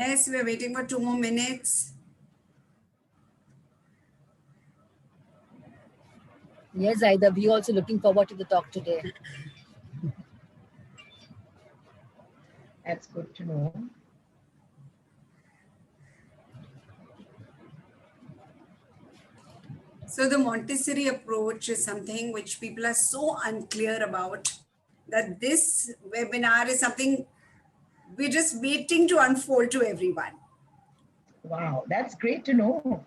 Yes, we're waiting for 2 more minutes. Yes, Zaida, we also looking forward to the talk today. That's good to know. So the Montessori approach is something which people are so unclear about, that this webinar is something we're just waiting to unfold to everyone. Wow, that's great to know.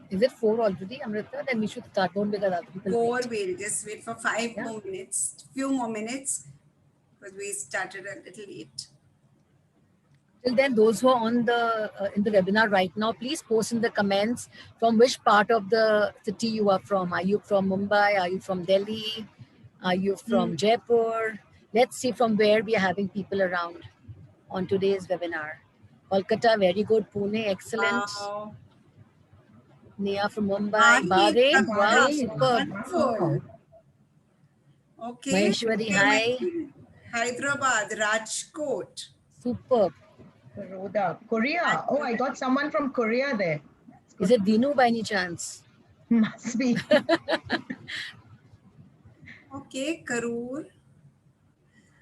Is it 4 already, Amrita? Then we should start. Don't because other people 4, wait. we'll just wait for 5 Yeah. more minutes, few more minutes, because we started a little late. Till then, those who are on the in the webinar right now, please post in the comments from which part of the city you are from. Are you from Mumbai? Are you from Delhi? Are you from Jaipur? Let's see from where we are having people around on today's webinar. Kolkata, very good. Pune, excellent. Wow. Nia from Mumbai. Hi, Bahrain, wow, Kavita. superb. Wonderful. Okay. Maheshwari, hi. Hyderabad, Rajkot. Superb. Baroda, Korea. Oh, I got someone from Korea there. Is it Dinu by any chance? Must be. Okay, Karur.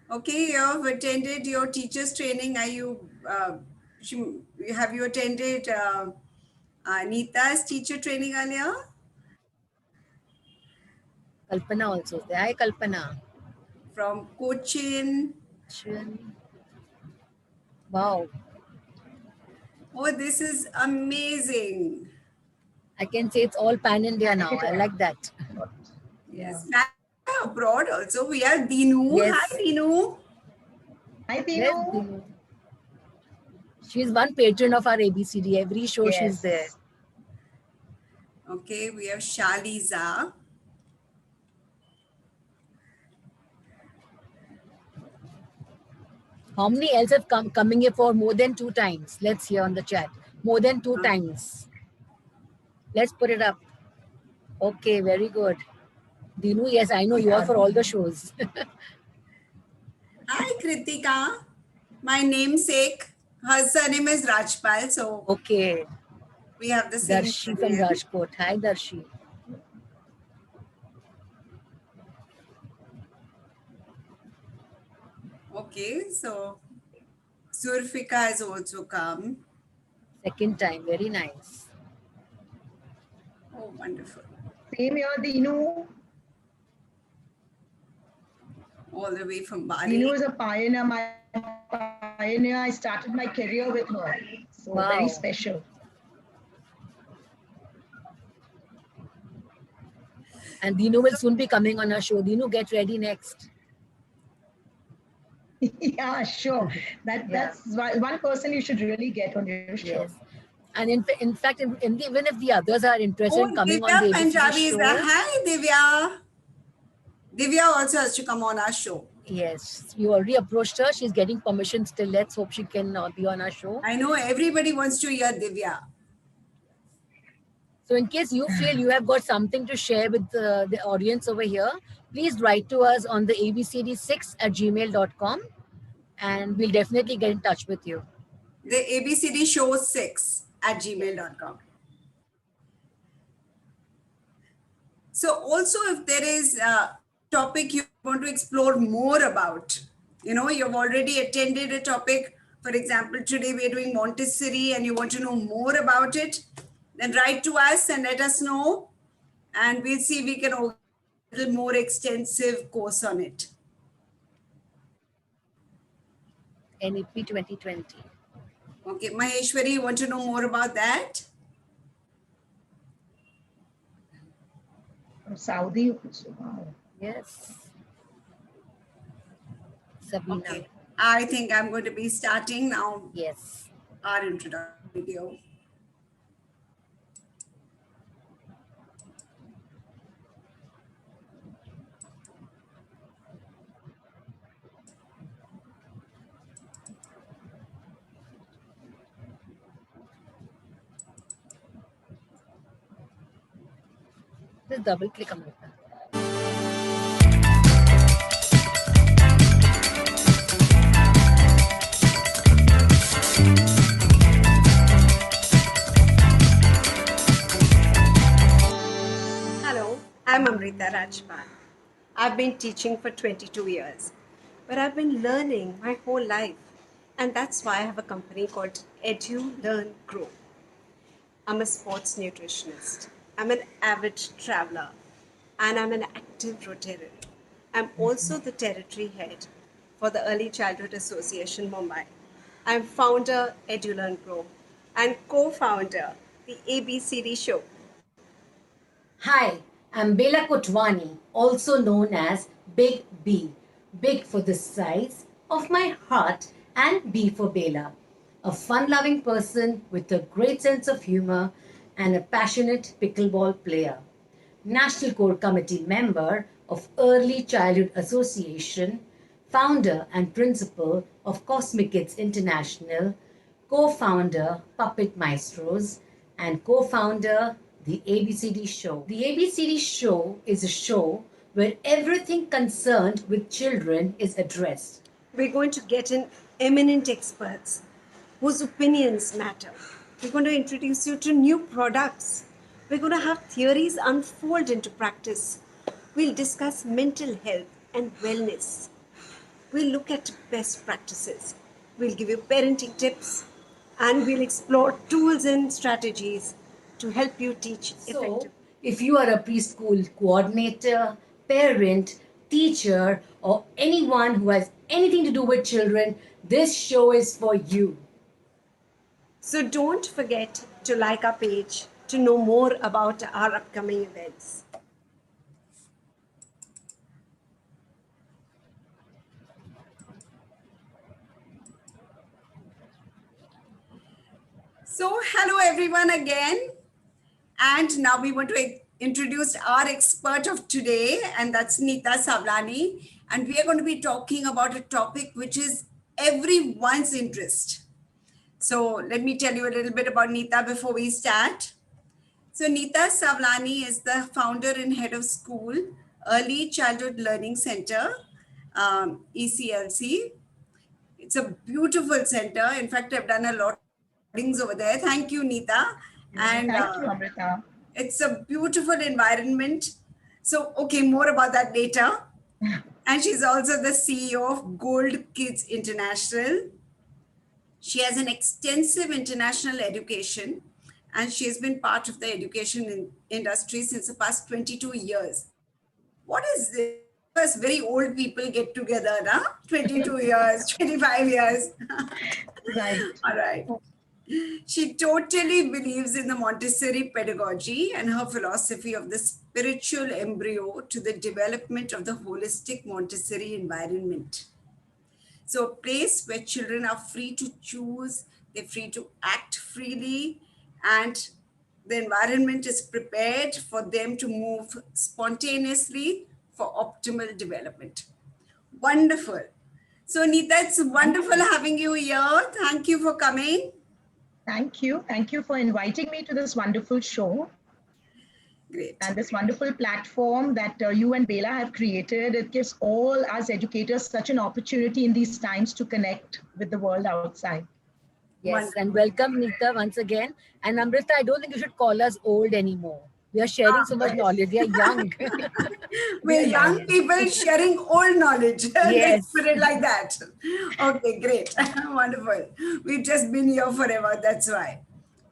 Okay, you have attended your teacher's training. Are you, have you attended Anita's teacher training earlier? Kalpana also is there. Hi, Kalpana. From Cochin. Wow. Oh, this is amazing. I can say it's all pan India now. I like that. Yes. Abroad also. We have Dinu. Yes. Hi, Dinu. Hi, Yes, Dinu. Dinu. She's one patron of our ABCD. Every show she's there. Okay, we have Shaliza. How many else have coming here for more than 2 times? Let's hear on the chat. More than 2 times. Let's put it up. Okay, very good. Dinu, yes, I know you are for all the shows. Hi, Kritika. My namesake. Her surname is Rajpal, so Okay. we have the same Darshi from name. Rajkot. Hi, Darshi. Okay, so Surfika has also come. Second time. Very nice. Oh, wonderful. Same here, Dinu. All the way from Bali. Dinu is a pioneer. My pioneer. I started my career with her. So Wow. very special. And Dinu will soon be coming on our show. Dinu, get ready next. Yeah, sure. That's one person you should really get on your show. Yes. And in fact, even if the others are interested in coming on the Divya Punjabi ABCD is show. there. Hi, Divya. Divya also has to come on our show. Yes, you already approached her. She's getting permission still. Let's hope she can be on our show. I know everybody wants to hear Divya. So in case you feel you have got something to share with the audience over here, please write to us on the abcd6@gmail.com and we'll definitely get in touch with you. The ABCD show 6@gmail.com. So also if there is a topic you want to explore more about, you've already attended a topic, for example, today we're doing Montessori and you want to know more about it, then write to us and let us know and we'll see if we can organize a little more extensive course on it. NEP 2020. Okay, Maheshwari, you want to know more about that? From Saudi. Wow. Yes. Sabina. Okay. I think I'm going to be starting now. Yes. Our introduction video. Just double click on it. Hello, I'm Amrita Rajpal. I've been teaching for 22 years, but I've been learning my whole life. And that's why I have a company called Edu Learn Grow. I'm a sports nutritionist. I'm an avid traveler and I'm an active Rotarian. I'm also the territory head for the Early Childhood Association Mumbai. I'm founder EduLearn Grow and co-founder the ABCD Show. Hi, I'm Bela Kotwani, also known as Big B. Big for the size of my heart and B for Bela. A fun-loving person with a great sense of humor and a passionate pickleball player. National Core Committee member of Early Childhood Association, founder and principal of Cosmic Kids International, co-founder Puppet Maestros, and co-founder the ABCD Show. The ABCD Show is a show where everything concerned with children is addressed. We're going to get in eminent experts whose opinions matter. We're going to introduce you to new products. We're going to have theories unfold into practice. We'll discuss mental health and wellness. We'll look at best practices. We'll give you parenting tips and we'll explore tools and strategies to help you teach So, effectively. if you are a preschool coordinator, parent, teacher, or anyone who has anything to do with children, this show is for you. So don't forget to like our page to know more about our upcoming events. So hello everyone again. And now we want to introduce our expert of today, and that's Neeta Savlani. And we are going to be talking about a topic which is everyone's interest. So let me tell you a little bit about Neeta before we start. So Neeta Savlani is the founder and head of school, Early Childhood Learning Center, ECLC. It's a beautiful center. In fact, I've done a lot of things over there. Thank you, Neeta. And Thank you, Amrita. it's a beautiful environment. So, okay, more about that later. And she's also the CEO of Gold Kids International. She has an extensive international education and she has been part of the education industry since the past 22 years. What is this? Because very old people get together, huh? 22 years, 25 years. Right. All right. She totally believes in the Montessori pedagogy and her philosophy of the spiritual embryo to the development of the holistic Montessori environment. So a place where children are free to choose, they're free to act freely, and the environment is prepared for them to move spontaneously for optimal development. Wonderful. So Neeta, it's wonderful having you here. Thank you for coming. Thank you. Thank you for inviting me to this wonderful show Great. and this wonderful platform that you and Bela have created. It gives all us educators such an opportunity in these times to connect with the world outside. Yes, and welcome Neeta once again. And Amrita, I don't think you should call us old anymore. We are sharing so much knowledge. We are young. We're young people sharing old knowledge. Let's Yes. put it like that. Okay, great. Wonderful. We've just been here forever. That's why.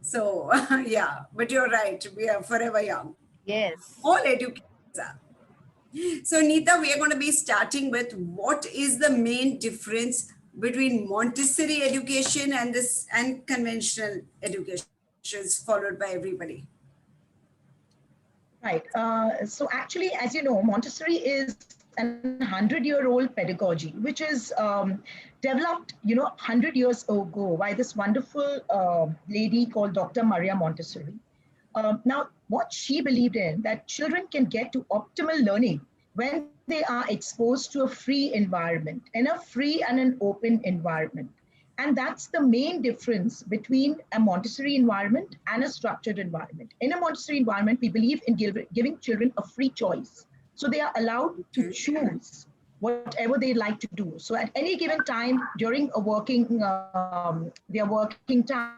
So, yeah, but you're right. We are forever young. Yes. All educators are. So, Neeta, we are going to be starting with what is the main difference between Montessori education and this and conventional education, followed by everybody. Right. So actually, as you know, Montessori is an 100-year-old pedagogy, which is developed, 100 years ago by this wonderful lady called Dr. Maria Montessori. Now, what she believed in, that children can get to optimal learning when they are exposed to a free environment, and a free and an open environment. And that's the main difference between a Montessori environment and a structured environment. In a Montessori environment, we believe in giving children a free choice. So they are allowed to choose whatever they like to do. So at any given time during their working time,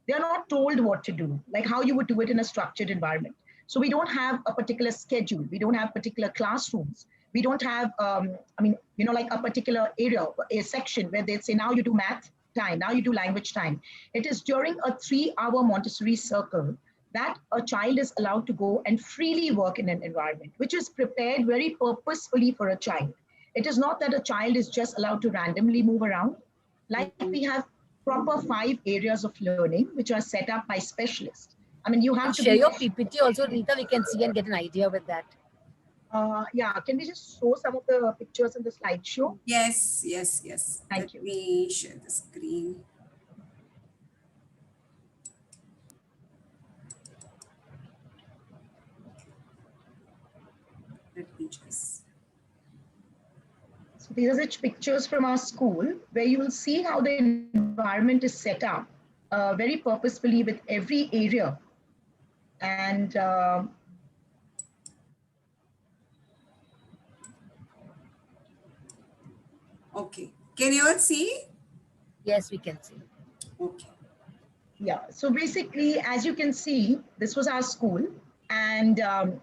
they are not told what to do, like how you would do it in a structured environment. So we don't have a particular schedule. We don't have particular classrooms. We don't have, like a particular area, a section where they say, now you do math time, now you do language time. It is during a 3-hour Montessori circle that a child is allowed to go and freely work in an environment, which is prepared very purposefully for a child. It is not that a child is just allowed to randomly move around. Like we have proper 5 areas of learning, which are set up by specialists. I mean, you have to share your PPT also, Rita. We can see and get an idea with that. Yeah, can we just show some of the pictures in the slideshow? Yes, yes, yes. Thank you. Let me share the screen. Let me just. So these are the pictures from our school where you will see how the environment is set up very purposefully with every area. And Okay. Can you all see? Yes, we can see. Okay. yeah, so basically, as you can see, this was our school. And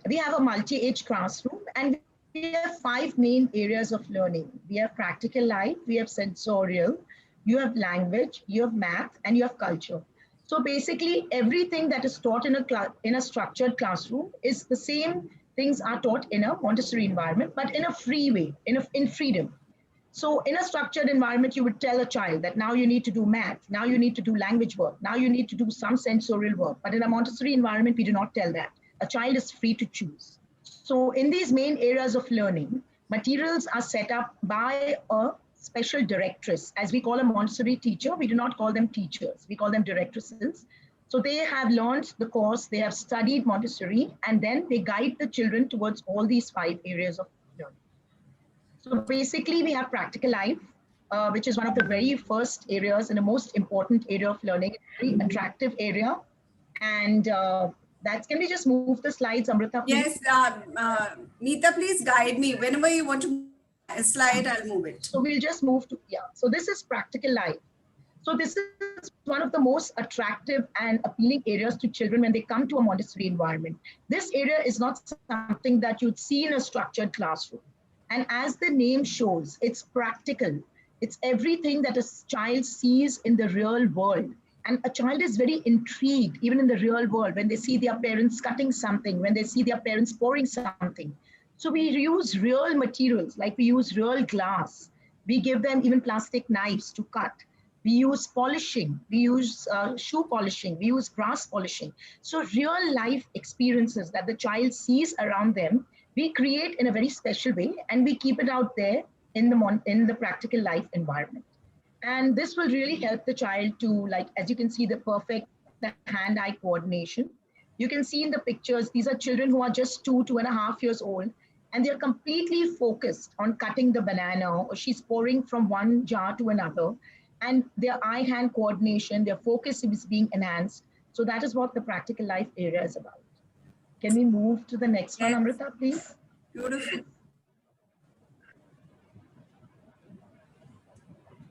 we have a multi-age classroom, and we have 5 main areas of learning. We have practical life, we have sensorial, you have language, you have math, and you have culture. So basically, everything that is taught in a structured classroom is the same things are taught in a Montessori environment, but in a free way, in freedom. So in a structured environment, you would tell a child that now you need to do math, now you need to do language work, now you need to do some sensorial work. But in a Montessori environment, we do not tell that. A child is free to choose. So in these main areas of learning, materials are set up by a special directress. As we call a Montessori teacher, we do not call them teachers, we call them directresses. So they have learned the course, they have studied Montessori, and then they guide the children towards all these 5 areas of learning. So basically, we have practical life, which is one of the very first areas and the most important area of learning, very attractive area. And can we just move the slides, Amrita, please? Yes, Neeta, please guide me. Whenever you want to move a slide, I'll move it. So we'll just move to, yeah. So this is practical life. So this is one of the most attractive and appealing areas to children when they come to a Montessori environment. This area is not something that you'd see in a structured classroom. And as the name shows, it's practical. It's everything that a child sees in the real world. And a child is very intrigued, even in the real world, when they see their parents cutting something, when they see their parents pouring something. So we use real materials, like we use real glass. We give them even plastic knives to cut. We use polishing, we use shoe polishing, we use brass polishing. So real life experiences that the child sees around them, we create in a very special way, and we keep it out there in the practical life environment. And this will really help the child to, like, as you can see, the perfect hand-eye coordination. You can see in the pictures, these are children who are just 2.5 years old, and they're completely focused on cutting the banana, or she's pouring from one jar to another. And their eye-hand coordination, their focus is being enhanced. So that is what the practical life area is about. Can we move to the next one, Amrita, please? Beautiful.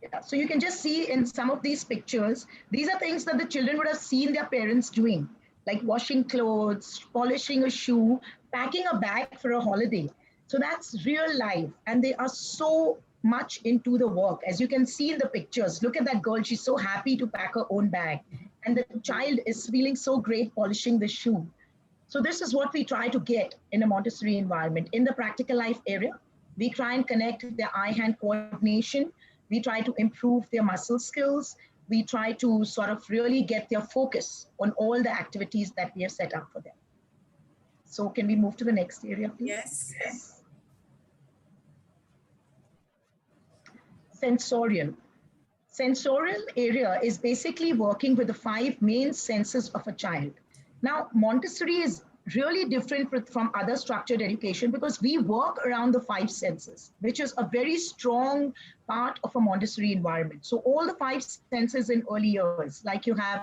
Yeah, so you can just see in some of these pictures, these are things that the children would have seen their parents doing, like washing clothes, polishing a shoe, packing a bag for a holiday. So that's real life. And they are so much into the work. As you can see in the pictures, look at that girl. She's so happy to pack her own bag. And the child is feeling so great polishing the shoe. So this is what we try to get in a Montessori environment. In the practical life area, we try and connect their eye-hand coordination. We try to improve their muscle skills. We try to sort of really get their focus on all the activities that we have set up for them. So can we move to the next area, please? Yes. Sensorial. Sensorial area is basically working with the 5 main senses of a child. Now, Montessori is really different from other structured education because we work around the five senses, which is a very strong part of a Montessori environment. So all the five senses in early years, like you have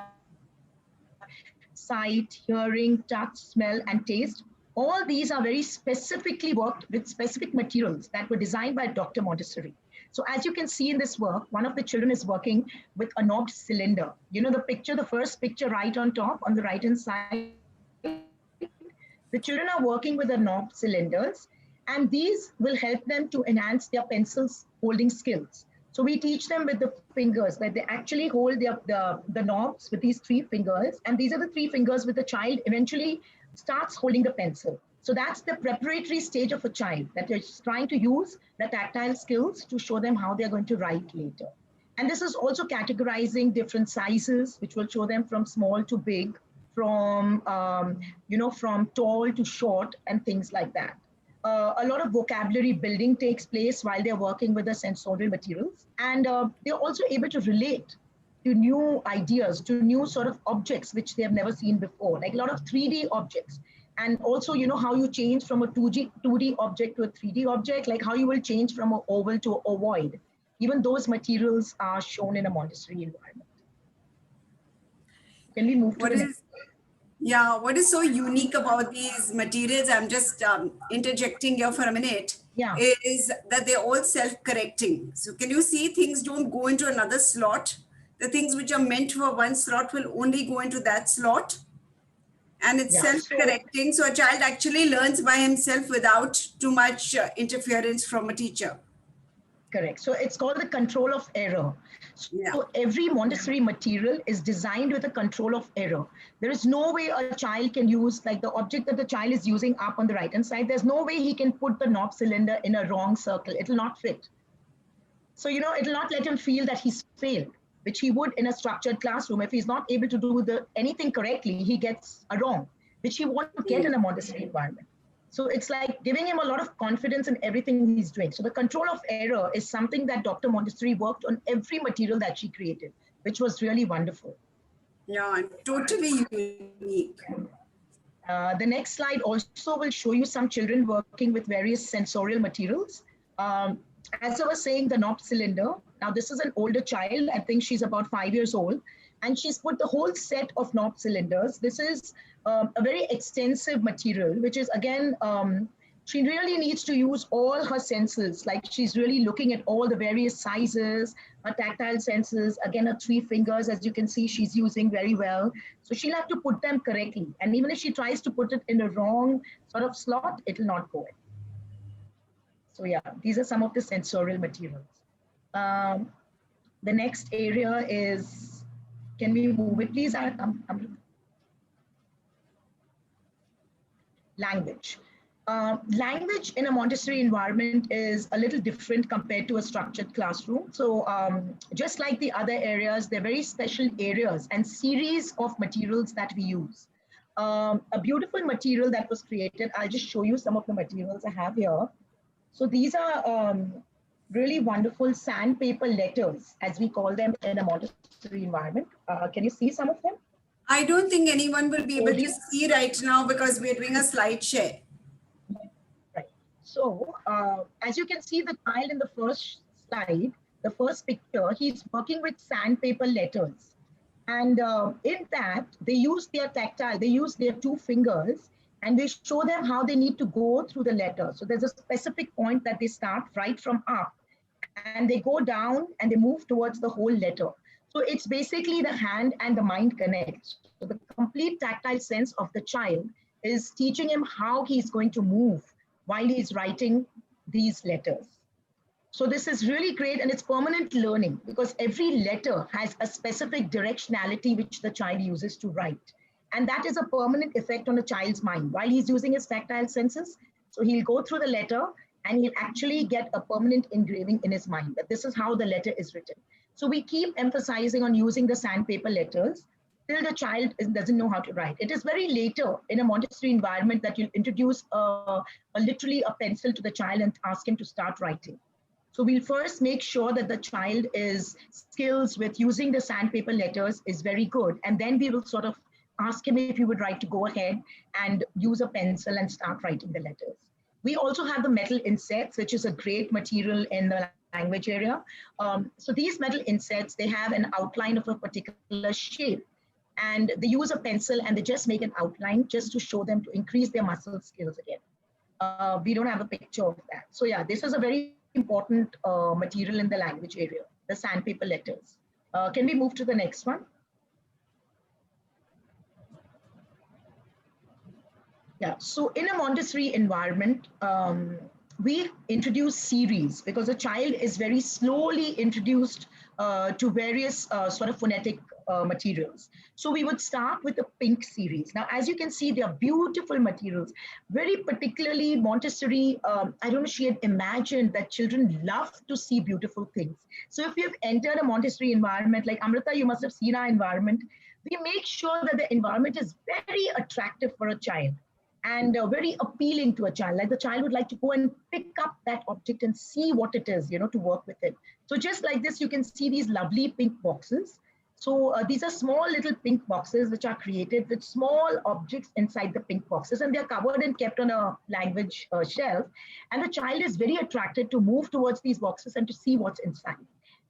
sight, hearing, touch, smell, and taste, all these are very specifically worked with specific materials that were designed by Dr. Montessori. So as you can see in this work, one of the children is working with a knobbed cylinder. You know the picture, the first picture right on top on the right-hand side, the children are working with the knob cylinders, and these will help them to enhance their pencils holding skills. So we teach them with the fingers that they actually hold the knobs with these three fingers, and these are the three fingers with the child eventually starts holding the pencil. So that's the preparatory stage of a child that they're trying to use the tactile skills to show them how they're going to write later. And this is also categorizing different sizes, which will show them from small to big, from from tall to short, and things like that. A lot of vocabulary building takes place while they're working with the sensorial materials, and they're also able to relate to new ideas, to new sort of objects which they have never seen before, like a lot of 3D objects. And also, you know, how you change from a 2D object to a 3D object, like how you will change from an oval to an ovoid. Even those materials are shown in a Montessori environment. Can we move to the next? Yeah, what is so unique about these materials, I'm just interjecting here for a minute, Yeah. is that they're all self-correcting. So can you see things don't go into another slot? The things which are meant for one slot will only go into that slot. And it's Yeah. self-correcting. So a child actually learns by himself without too much interference from a teacher. Correct. So it's called the control of error. So Yeah. every Montessori material is designed with a control of error. There is no way a child can use, like the object that the child is using up on the right-hand side, there's no way he can put the knob cylinder in a wrong circle. It'll not fit. So, you know, it'll not let him feel that he's failed, which he would in a structured classroom. If he's not able to do anything correctly, he gets a wrong, which he wants to get in a Montessori environment. So it's like giving him a lot of confidence in everything he's doing. So the control of error is something that Dr. Montessori worked on every material that she created, which was really wonderful. Yeah, and totally unique. The next slide also will show you some children working with various sensorial materials. As I was saying, the knob cylinder. Now this is an older child. I think she's about 5 years old. And she's put the whole set of knob cylinders. This is a very extensive material, which is again, she really needs to use all her senses. Like she's really looking at all the various sizes, her tactile senses, again, her 3 fingers, as you can see, she's using very well. So she'll have to put them correctly. And even if she tries to put it in a wrong sort of slot, it'll not go in. So yeah, these are some of the sensorial materials. The next area is, can we move it, please? Language. Language in a Montessori environment is a little different compared to a structured classroom. So just like the other areas, they're very special areas and series of materials that we use. A beautiful material that was created, I'll just show you some of the materials I have here. So these are really wonderful sandpaper letters, as we call them in a Montessori environment. Can you see some of them? I don't think anyone will be able to see right now because we're doing a slide share. Right. So as you can see, the child in the first slide, the first picture, he's working with sandpaper letters. And in that, they use their tactile, they use their 2 fingers, and they show them how they need to go through the letter. So there's a specific point that they start right from up, and they go down and they move towards the whole letter. So it's basically the hand and the mind connect. So the complete tactile sense of the child is teaching him how he's going to move while he's writing these letters. So this is really great, and it's permanent learning because every letter has a specific directionality which the child uses to write. And that is a permanent effect on a child's mind while he's using his tactile senses. So he'll go through the letter and he'll actually get a permanent engraving in his mind that this is how the letter is written. So we keep emphasizing on using the sandpaper letters till the child doesn't know how to write. It is very later in a Montessori environment that you'll introduce literally a pencil to the child and ask him to start writing. So we'll first make sure that the child is skills with using the sandpaper letters is very good. And then we will sort of ask him if he would like to go ahead and use a pencil and start writing the letters. We also have the metal insets, which is a great material in the language area. So these metal insets, they have an outline of a particular shape, and they use a pencil and they just make an outline just to show them to increase their muscle skills again. We don't have a picture of that. So yeah, this is a very important material in the language area, the sandpaper letters. Can we move to the next one? Yeah, so in a Montessori environment, we introduce series because a child is very slowly introduced to various sort of phonetic materials. So we would start with the pink series. Now, as you can see, they are beautiful materials, very particularly Montessori. I don't know, she had imagined that children love to see beautiful things. So if you've entered a Montessori environment, like Amrita, you must have seen our environment, we make sure that the environment is very attractive for a child and very appealing to a child. Like the child would like to go and pick up that object and see what it is, to work with it. So just like this, you can see these lovely pink boxes. So these are small little pink boxes which are created with small objects inside the pink boxes, and they're covered and kept on a language shelf. And the child is very attracted to move towards these boxes and to see what's inside.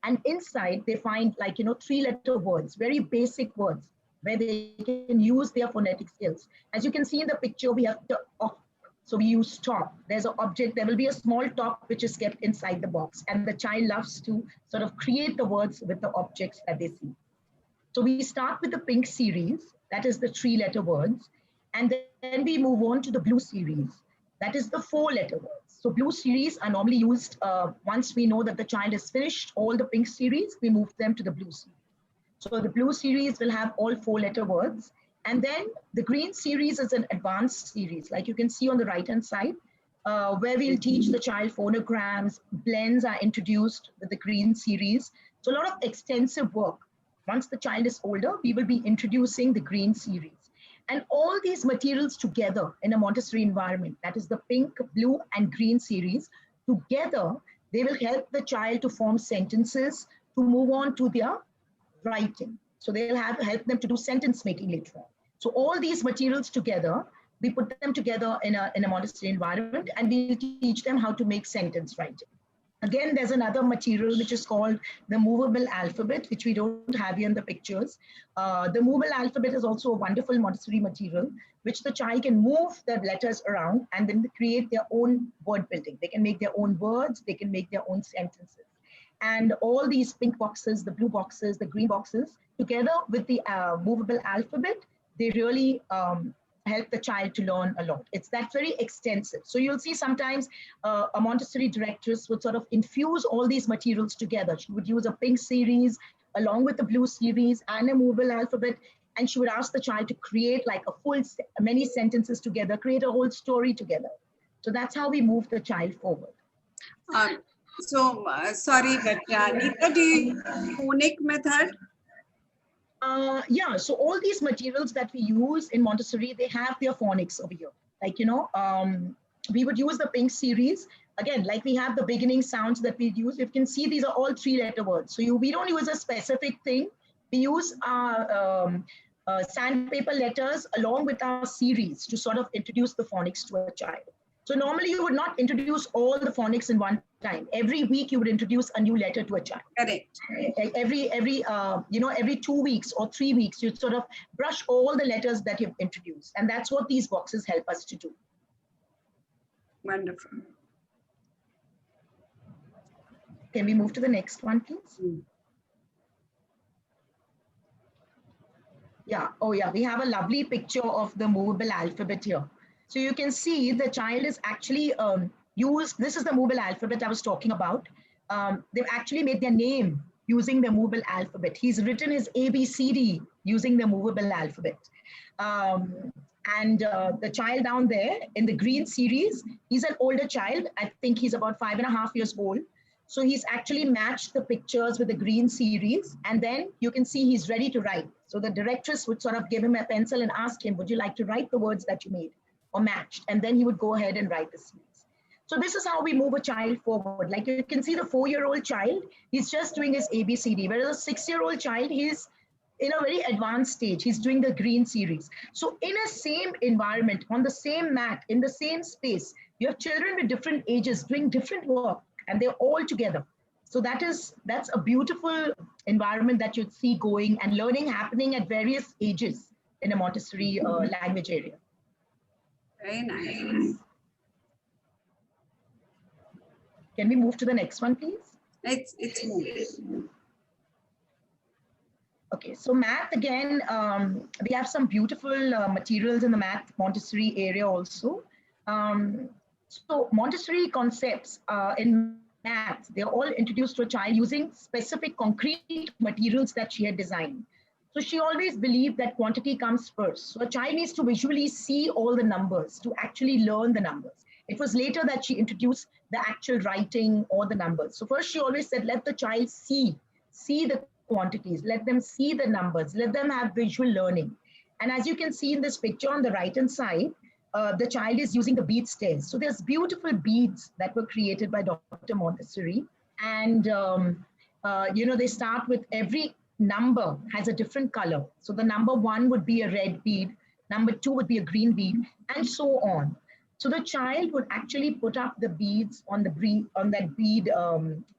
And inside they find, like, 3-letter words, very basic words, where they can use their phonetic skills. As you can see in the picture, we have the top. So we use top. There's an object, there will be a small top which is kept inside the box. And the child loves to sort of create the words with the objects that they see. So we start with the pink series, that is the 3-letter words. And then we move on to the blue series, that is the 4-letter words. So blue series are normally used once we know that the child has finished all the pink series, we move them to the blue series. So the blue series will have all 4-letter words. And then the green series is an advanced series, like you can see on the right-hand side, where we'll teach the child phonograms, blends are introduced with the green series. So a lot of extensive work. Once the child is older, we will be introducing the green series. And all these materials together in a Montessori environment, that is the pink, blue, and green series, together, they will help the child to form sentences to move on to their writing. So they'll help them to do sentence making later on. So all these materials together, we put them together in a Montessori environment, and we teach them how to make sentence writing. Again, there's another material which is called the movable alphabet, which we don't have here in the pictures. The movable alphabet is also a wonderful Montessori material, which the child can move the letters around and then create their own word building. They can make their own words, they can make their own sentences. And all these pink boxes, the blue boxes, the green boxes, together with the movable alphabet, they really help the child to learn a lot. That's very extensive. So you'll see sometimes a Montessori directress would sort of infuse all these materials together. She would use a pink series along with the blue series and a movable alphabet, and she would ask the child to create like many sentences together, create a whole story together. So that's how we move the child forward. Sorry, but Neeta, do you phonic method? Yeah, so all these materials that we use in Montessori, they have their phonics over here. Like, we would use the pink series. Again, like we have the beginning sounds that we use. You can see these are all 3-letter words. So we don't use a specific thing. We use our sandpaper letters along with our series to sort of introduce the phonics to a child. So normally you would not introduce all the phonics in one time. Every week you would introduce a new letter to a child. Correct. Every 2 weeks or 3 weeks, you sort of brush all the letters that you've introduced. And that's what these boxes help us to do. Wonderful. Can we move to the next one, please? Yeah. Oh yeah, we have a lovely picture of the movable alphabet here. So you can see the child is actually this is the movable alphabet I was talking about. They've actually made their name using the movable alphabet. He's written his ABCD using the movable alphabet. The child down there in the green series, he's an older child. I think he's about 5.5 years old. So he's actually matched the pictures with the green series. And then you can see he's ready to write. So the directress would sort of give him a pencil and ask him, would you like to write the words that you made or matched? And then he would go ahead and write the series. So this is how we move a child forward. Like you can see the 4-year-old child, he's just doing his ABCD. Whereas a 6-year-old child, he's in a very advanced stage. He's doing the green series. So in a same environment, on the same mat, in the same space, you have children with different ages doing different work, and they're all together. So that's a beautiful environment that you'd see going and learning happening at various ages in a Montessori language area. Very nice. Can we move to the next one, please? It's more. Okay, so math again, we have some beautiful materials in the math Montessori area also. So Montessori concepts in math, they're all introduced to a child using specific concrete materials that she had designed. So she always believed that quantity comes first. So a child needs to visually see all the numbers to actually learn the numbers. It was later that she introduced the actual writing or the numbers. So first she always said, let the child see the quantities, let them see the numbers, let them have visual learning. And as you can see in this picture on the right hand side, the child is using the bead stairs. So there's beautiful beads that were created by Dr. Montessori. And, they start with every number has a different color. So the number 1 would be a red bead, number 2 would be a green bead, and so on. So the child would actually put up the beads on that bead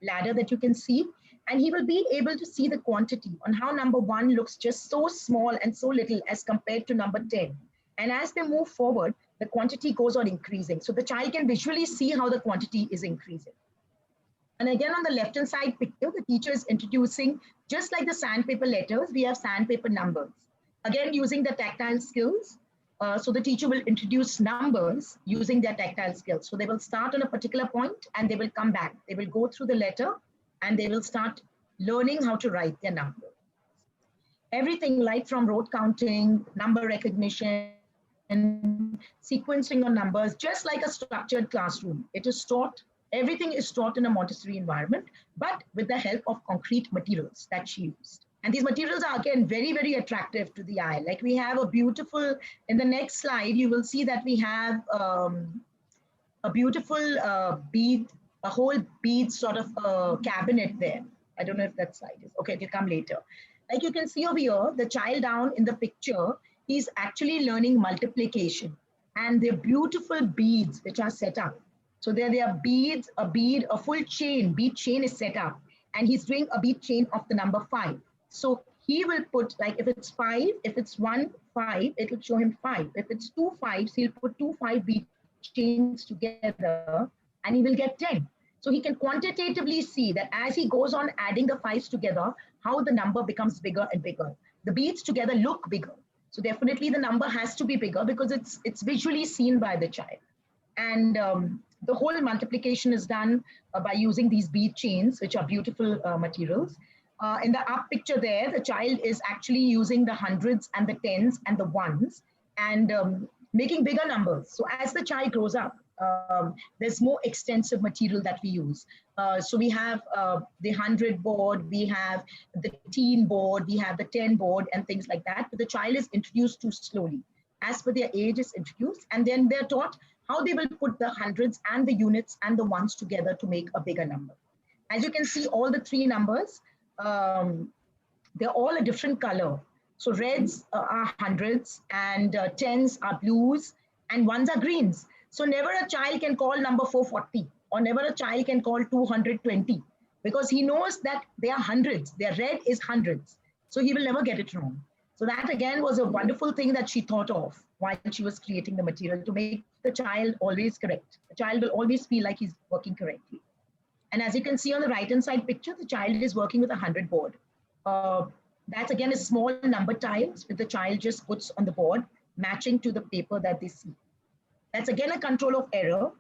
ladder that you can see, and he will be able to see the quantity on how number 1 looks just so small and so little as compared to number 10. And as they move forward, the quantity goes on increasing. So the child can visually see how the quantity is increasing. And again, on the left-hand side picture, the teacher is introducing, just like the sandpaper letters, we have sandpaper numbers. Again, using the tactile skills. So the teacher will introduce numbers using their tactile skills. So they will start on a particular point and they will come back. They will go through the letter and they will start learning how to write their number. Everything like from rote counting, number recognition, sequencing of numbers, just like a structured classroom. It is taught, everything is taught in a Montessori environment, but with the help of concrete materials that she used. And these materials are again very, very attractive to the eye. Like we have a beautiful, in the next slide, you will see that we have a beautiful bead, a whole bead sort of cabinet there. I don't know if that slide is, okay, it'll come later. Like you can see over here, the child down in the picture, he's actually learning multiplication. And they're beautiful beads which are set up. So there are beads, a bead, a full chain, bead chain is set up. And he's doing a bead chain of the number 5. So he will put, like if it's 5, if it's 1, 5, it will show him 5. If it's 2 5s, he'll put 2 5 bead chains together and he will get 10. So he can quantitatively see that as he goes on adding the 5s together, how the number becomes bigger and bigger. The beads together look bigger. So definitely the number has to be bigger because it's visually seen by the child. And the whole multiplication is done by using these bead chains, which are beautiful materials. In the up picture there, the child is actually using the hundreds and the tens and the ones and making bigger numbers. So as the child grows up, there's more extensive material that we use. So we have the 100 board, we have the teen board, we have the 10 board and things like that. But the child is introduced too slowly. As per their age is introduced, and then they're taught how they will put the hundreds and the units and the ones together to make a bigger number. As you can see, all the 3 numbers, they're all a different color. So reds are hundreds and tens are blues and ones are greens. So never a child can call number 440 or never a child can call 220 because he knows that they are hundreds. Their red is hundreds. So he will never get it wrong. So that again was a wonderful thing that she thought of while she was creating the material to make the child always correct. The child will always feel like he's working correctly. And as you can see on the right-hand side picture, the child is working with a 100 board. That's again a small number tiles which the child just puts on the board, matching to the paper that they see. That's again a control of error.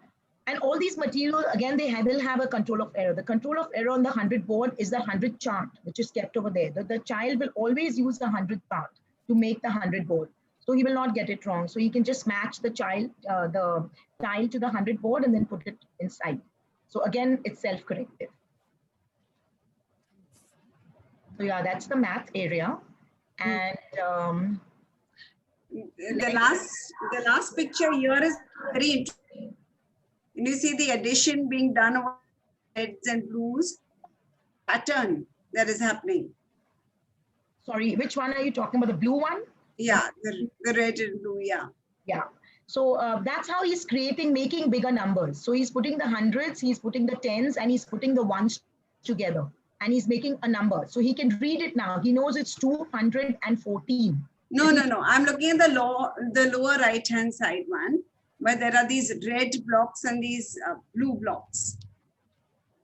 And all these materials, again, they will have a control of error. The control of error on the 100 board is the 100 chart, which is kept over there. The child will always use the 100 chart to make the 100 board. So he will not get it wrong. So he can just match the child, the tile to the 100 board and then put it inside. So again, it's self-corrective. So yeah, that's the math area. And the last picture here is very interesting. And you see the addition being done of reds and blues pattern that is happening. Sorry, which one are you talking about? The blue one? Yeah, the red and blue, yeah. Yeah. So that's how he's making bigger numbers. So he's putting the hundreds, he's putting the tens, and he's putting the ones together. And he's making a number. So he can read it now. He knows it's 214. No, no, no. I'm looking at the lower right-hand side one, where there are these red blocks and these blue blocks.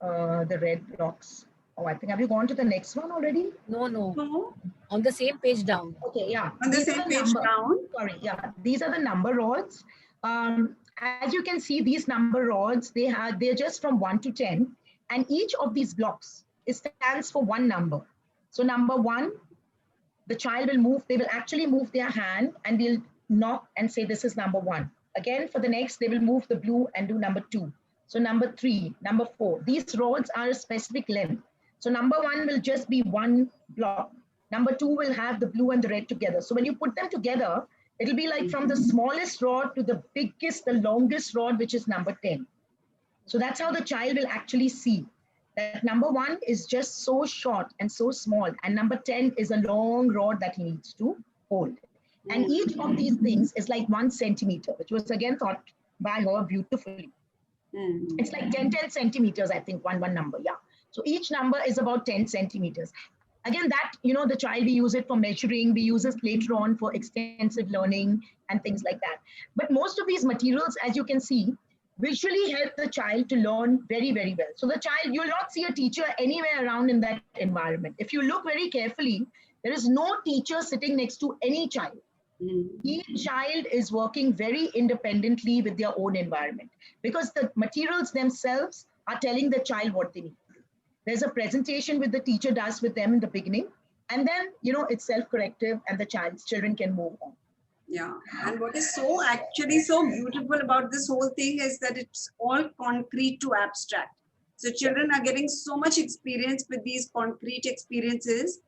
The red blocks. Oh, I think, have you gone to the next one already? No, no. No, On the same page down. Okay, yeah. on the These same are page down. Sorry, yeah. These are the number rods. As you can see, these number rods, they're just from 1 to 10. And each of these blocks stands for one number. So number 1, the child will move, they will actually move their hand and we'll knock and say this is number 1. Again, for the next, they will move the blue and do number 2. So number 3, number 4. These rods are a specific length. So number 1 will just be one block. Number 2 will have the blue and the red together. So when you put them together, it'll be like from the smallest rod to the biggest, the longest rod, which is number 10. So that's how the child will actually see that number 1 is just so short and so small. And number 10 is a long rod that he needs to hold. And each of these things is like 1 centimeter, which was again thought by her beautifully. It's like 10 centimeters, I think, one number, yeah. So each number is about 10 centimeters. Again, that, the child, we use it for measuring, we use it later on for extensive learning and things like that. But most of these materials, as you can see, visually help the child to learn very, very well. So the child, you'll not see a teacher anywhere around in that environment. If you look very carefully, there is no teacher sitting next to any child. Each child is working very independently with their own environment because the materials themselves are telling the child what they need. There's a presentation which the teacher does with them in the beginning, and then, it's self-corrective and the children can move on. Yeah. And what is actually so beautiful about this whole thing is that it's all concrete to abstract. So children are getting so much experience with these concrete experiences,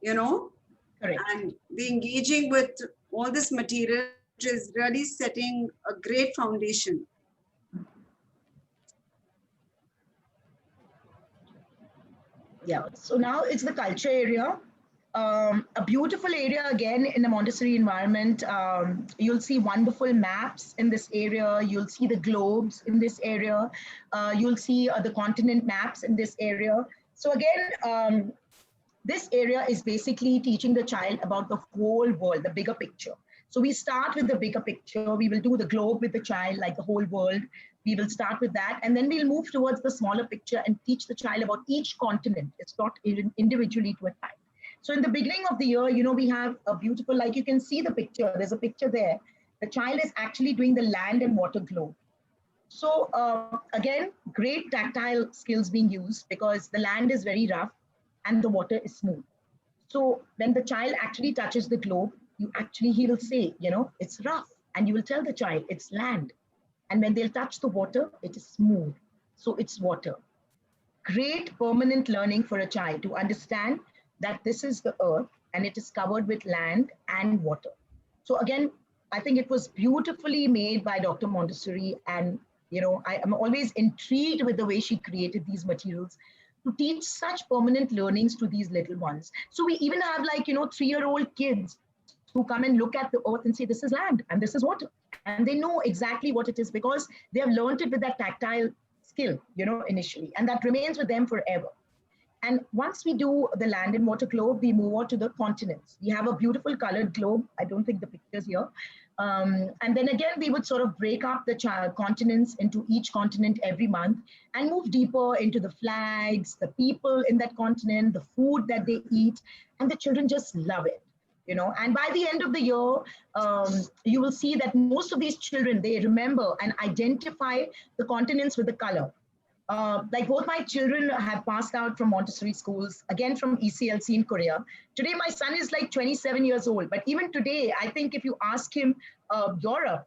Correct. and the engaging with all this material, which is really setting a great foundation. Yeah, so now it's the culture area. A beautiful area again in the Montessori environment. You'll see wonderful maps in this area. You'll see the globes in this area. You'll see the continent maps in this area. So again, this area is basically teaching the child about the whole world, the bigger picture. So we start with the bigger picture. We will do the globe with the child, like the whole world. We will start with that. And then we'll move towards the smaller picture and teach the child about each continent. It's not individually to a time. So in the beginning of the year, we have a beautiful, like you can see the picture. There's a picture there. The child is actually doing the land and water globe. So again, great tactile skills being used because the land is very rough and the water is smooth. So when the child actually touches the globe, he will say, it's rough. And you will tell the child it's land. And when they'll touch the water, it is smooth. So it's water. Great permanent learning for a child to understand that this is the earth and it is covered with land and water. So again, I think it was beautifully made by Dr. Montessori. And, I am always intrigued with the way she created these materials to teach such permanent learnings to these little ones. So we even have 3-year-old kids who come and look at the earth and say, this is land and this is water. And they know exactly what it is because they have learned it with that tactile skill, initially, and that remains with them forever. And once we do the land and water globe, we move on to the continents. We have a beautiful colored globe. I don't think the picture's here. And then again, we would sort of break up the continents into each continent every month and move deeper into the flags, the people in that continent, the food that they eat, and the children just love it. And by the end of the year, you will see that most of these children, they remember and identify the continents with the color. Like both my children have passed out from Montessori schools, again from ECLC in Korea. Today, my son is 27 years old. But even today, I think if you ask him Europe,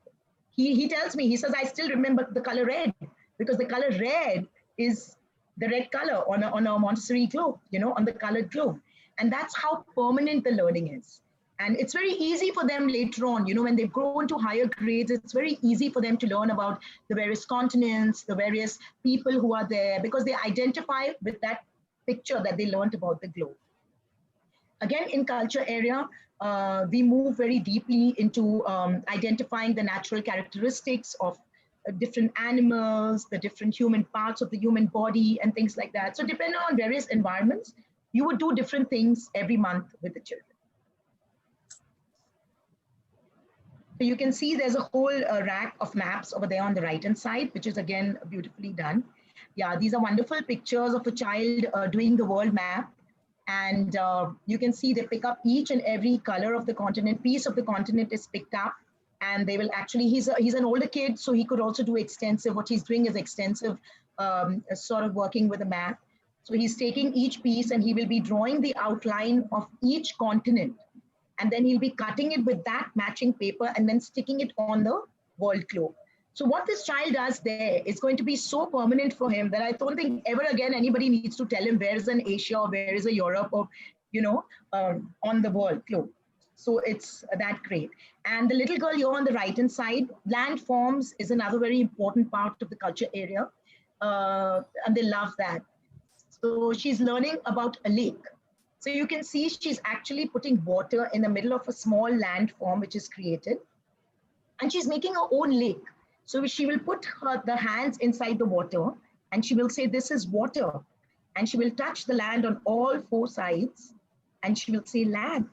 he tells me, he says, I still remember the color red because the color red is the red color on a Montessori globe, on the colored globe. And that's how permanent the learning is. And it's very easy for them later on, when they grow into higher grades, it's very easy for them to learn about the various continents, the various people who are there, because they identify with that picture that they learned about the globe. Again, in culture area, we move very deeply into identifying the natural characteristics of different animals, the different human parts of the human body, and things like that. So depending on various environments, you would do different things every month with the children. So you can see there's a whole rack of maps over there on the right-hand side, which is again beautifully done. Yeah, these are wonderful pictures of a child doing the world map. And you can see they pick up each and every color of the continent, piece of the continent is picked up. And they will actually, he's an older kid, so he could also do extensive, what he's doing is extensive sort of working with a map. So he's taking each piece and he will be drawing the outline of each continent. And then he'll be cutting it with that matching paper and then sticking it on the world globe. So what this child does there is going to be so permanent for him that I don't think ever again anybody needs to tell him where is an Asia or where is a Europe or, you know, on the world globe. So it's that great. And the little girl here on the right-hand side, landforms is another very important part of the culture area. And they love that. So she's learning about a lake. So you can see she's actually putting water in the middle of a small landform which is created. And she's making her own lake. So she will put the hands inside the water and she will say, this is water. And she will touch the land on all four sides and she will say land.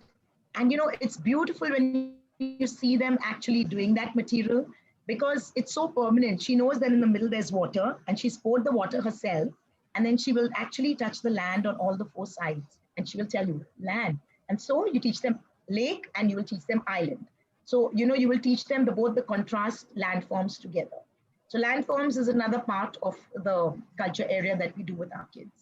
And you know, it's beautiful when you see them actually doing that material because it's so permanent. She knows that in the middle there's water and she's poured the water herself. And then she will actually touch the land on all the four sides. And she will tell you land. And so you teach them lake and you will teach them island. So, you know, you will teach them both the contrast landforms together. So landforms is another part of the culture area that we do with our kids.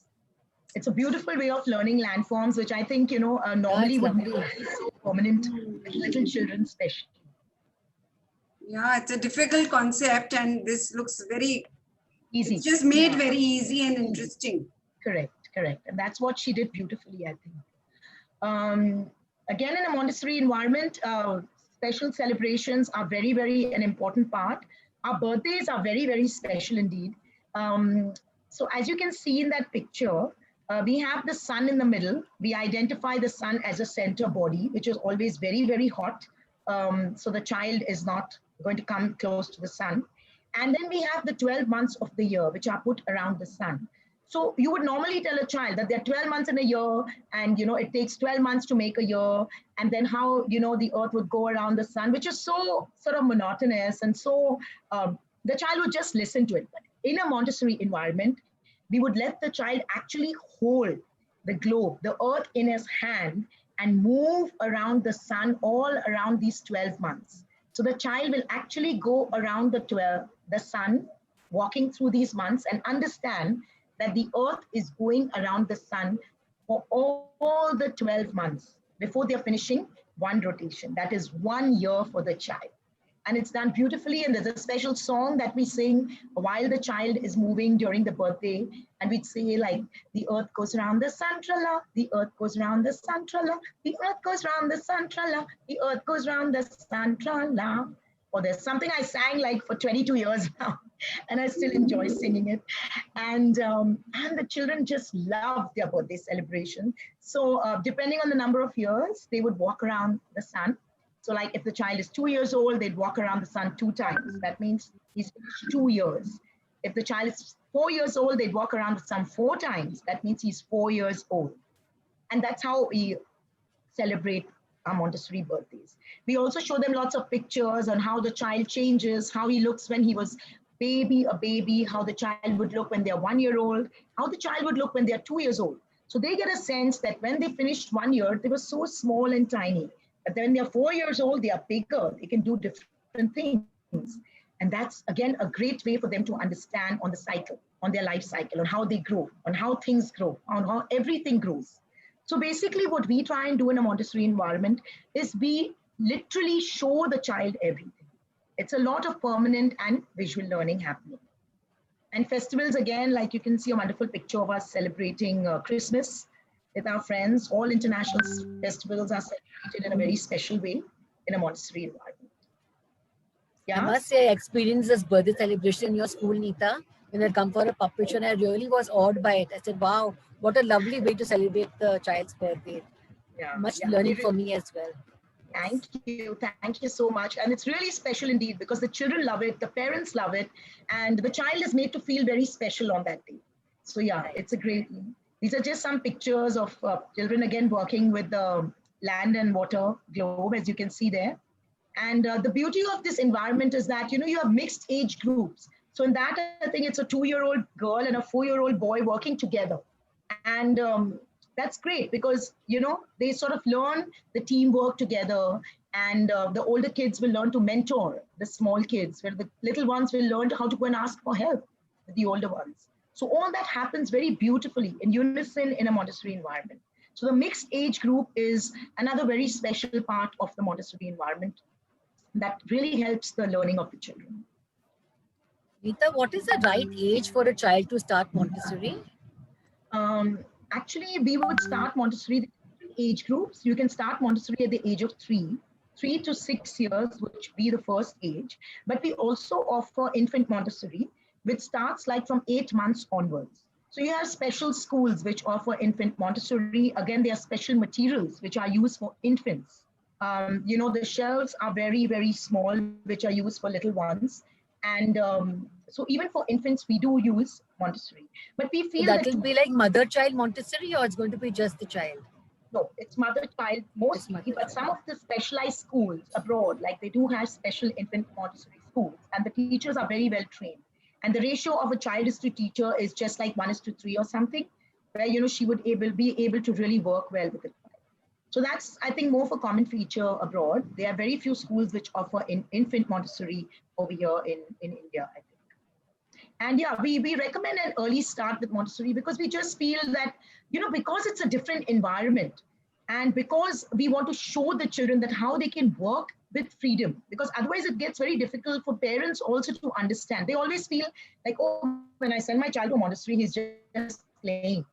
It's a beautiful way of learning landforms, which I think, you know, normally would be so permanent with little children especially. Yeah, it's a difficult concept and this looks very Easy. It's just made very easy and interesting. Correct, correct. And that's what she did beautifully, I think. Again, in a Montessori environment, special celebrations are very, very an important part. Our birthdays are very, very special indeed. So as you can see in that picture, we have the sun in the middle. We identify the sun as a center body, which is always very, very hot. So the child is not going to come close to the sun. And then we have the 12 months of the year, which are put around the sun. So you would normally tell a child that there are 12 months in a year and, you know, it takes 12 months to make a year. And then how, you know, the earth would go around the sun, which is so sort of monotonous. And so the child would just listen to it. But in a Montessori environment, we would let the child actually hold the globe, the earth in his hand and move around the sun all around these 12 months. So the child will actually go around the sun, walking through these months and understand that the earth is going around the sun for all the 12 months before they're finishing one rotation. That is 1 year for the child. And it's done beautifully. And there's a special song that we sing while the child is moving during the birthday. And we'd say like, the earth goes around the sun, tra-la, the earth goes around the sun, tra-la, the earth goes around the sun, tra-la, the earth goes around the sun, tra-la. Or there's something I sang like for 22 years now, and I still enjoy singing it. And the children just love their birthday celebration. So depending on the number of years, they would walk around the sun. So like if the child is 2 years old, they'd walk around the sun 2 times. That means he's finished 2 years. If the child is 4 years old, they'd walk around the sun 4 times. That means he's 4 years old. And that's how we celebrate our Montessori birthdays. We also show them lots of pictures on how the child changes, how he looks when he was a baby, how the child would look when they're 1 year old, how the child would look when they're 2 years old. So they get a sense that when they finished 1 year, they were so small and tiny. But then when they're 4 years old, they are bigger. They can do different things. And that's, again, a great way for them to understand on the cycle, on their life cycle, on how they grow, on how things grow, on how everything grows. So basically what we try and do in a Montessori environment is we literally show the child everything. It's a lot of permanent and visual learning happening. And festivals, again, like you can see a wonderful picture of us celebrating Christmas with our friends. All international festivals are celebrated in a very special way in a Montessori environment. Yeah? I must say, I experienced this birthday celebration in your school, Neeta. When I come for a puppet show, and I really was awed by it. I said, wow, what a lovely way to celebrate the child's birthday. Yeah, Much yeah. learning for me as well. Yes. Thank you so much. And it's really special indeed because the children love it, the parents love it, and the child is made to feel very special on that day. So yeah, Right. it's a great. These are just some pictures of children again working with the land and water globe, as you can see there. And the beauty of this environment is that you have mixed age groups. So in that, I think it's a 2-year-old girl and a 4-year-old boy working together, and that's great because they sort of learn the teamwork together, and the older kids will learn to mentor the small kids, where the little ones will learn how to go and ask for help with the older ones. So all that happens very beautifully in unison in a Montessori environment. So the mixed age group is another very special part of the Montessori environment that really helps the learning of the children. Nita, what is the right age for a child to start Montessori? Um, Actually, we would start Montessori the different age groups. You can start Montessori at the age of 3 to 6 years, which be the first age. But we also offer infant Montessori, which starts like from 8 months onwards. So you have special schools which offer infant Montessori. Again, there are special materials which are used for infants. The shelves are very, very small, which are used for little ones. And so even for infants, we do use Montessori. But we So feel that that will be like mother-child Montessori, or it's going to be just the child? no, it's mother child It's mostly, but some mother-child. of the specialized schools abroad, like they do have special infant Montessori schools, and the teachers are very well trained. And the ratio of a child is to teacher is just like 1:3 or something, where she would be able to really work well with it. So that's, I think, more of a common feature abroad. There are very few schools which offer infant Montessori over here in India, I think. And yeah, we recommend an early start with Montessori because we just feel that, because it's a different environment and because we want to show the children that how they can work with freedom, because otherwise it gets very difficult for parents also to understand. They always feel like, oh, when I send my child to Montessori, he's just playing,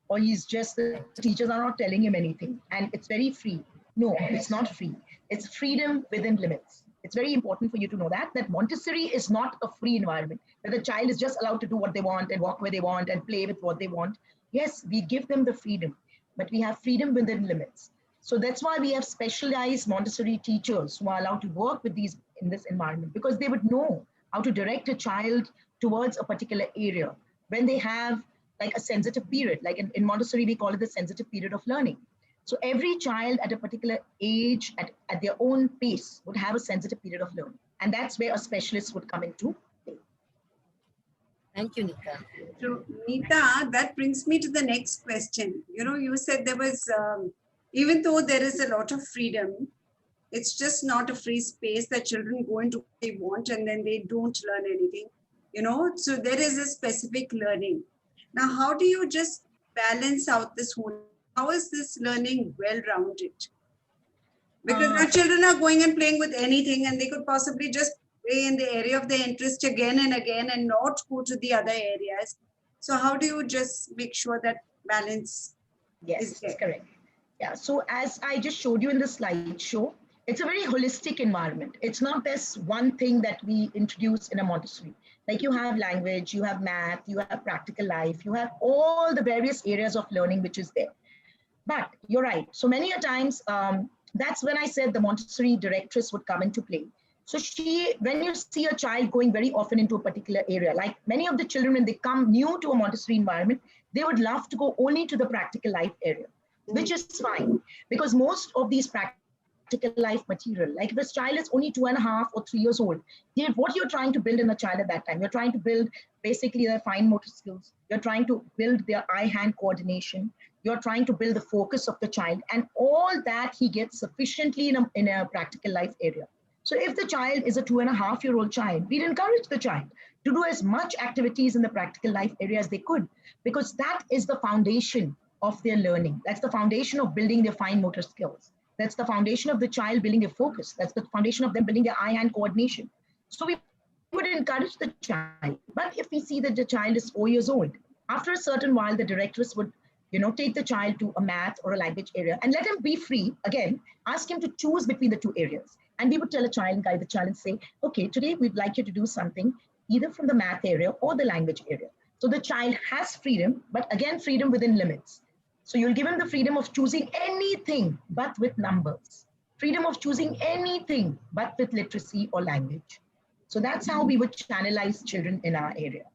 or he's just, the teachers are not telling him anything and it's very free. No, it's not free. It's freedom within limits. It's very important for you to know that Montessori is not a free environment where the child is just allowed to do what they want and walk where they want and play with what they want. Yes, we give them the freedom, but we have freedom within limits. So that's why we have specialized Montessori teachers who are allowed to work with these in this environment, because they would know how to direct a child towards a particular area when they have like a sensitive period. Like in Montessori, we call it the sensitive period of learning. So every child at a particular age, at their own pace, would have a sensitive period of learning. And that's where a specialist would come into play. Thank you, Nita. So, Neeta, that brings me to the next question. You said there was, even though there is a lot of freedom, it's just not a free space that children go into what they want and then they don't learn anything. So there is a specific learning. Now, how do you just balance out this whole? How is this learning well-rounded? Because our children are going and playing with anything, and they could possibly just play in the area of their interest again and again and not go to the other areas. So how do you just make sure that balance is Yes, there? correct. Yeah. So as I just showed you in the slideshow, it's a very holistic environment. It's not this one thing that we introduce in a Montessori. Like you have language, you have math, you have practical life, you have all the various areas of learning which is there. But you're right. So many a times, that's when I said the Montessori directress would come into play. So when you see a child going very often into a particular area, like many of the children, when they come new to a Montessori environment, they would love to go only to the practical life area, which is fine, because most of these practical life material, like if a child is only 2.5 or 3 years old, what you're trying to build in a child at that time, you're trying to build basically their fine motor skills, you're trying to build their eye-hand coordination, you're trying to build the focus of the child, and all that he gets sufficiently in a practical life area. So if the child is a 2.5-year-old child, we'd encourage the child to do as much activities in the practical life area as they could, because that is the foundation of their learning. That's the foundation of building their fine motor skills. That's the foundation of the child building their focus. That's the foundation of them building their eye-hand coordination. So we would encourage the child. But if we see that the child is 4 years old, after a certain while, the directress would take the child to a math or a language area and let him be free. Again, ask him to choose between the two areas. And we would tell a child and guide the child and say, okay, today we'd like you to do something either from the math area or the language area. So the child has freedom, but again, freedom within limits. So you'll give him the freedom of choosing anything but with numbers, freedom of choosing anything but with literacy or language. So that's how we would channelize children in our area.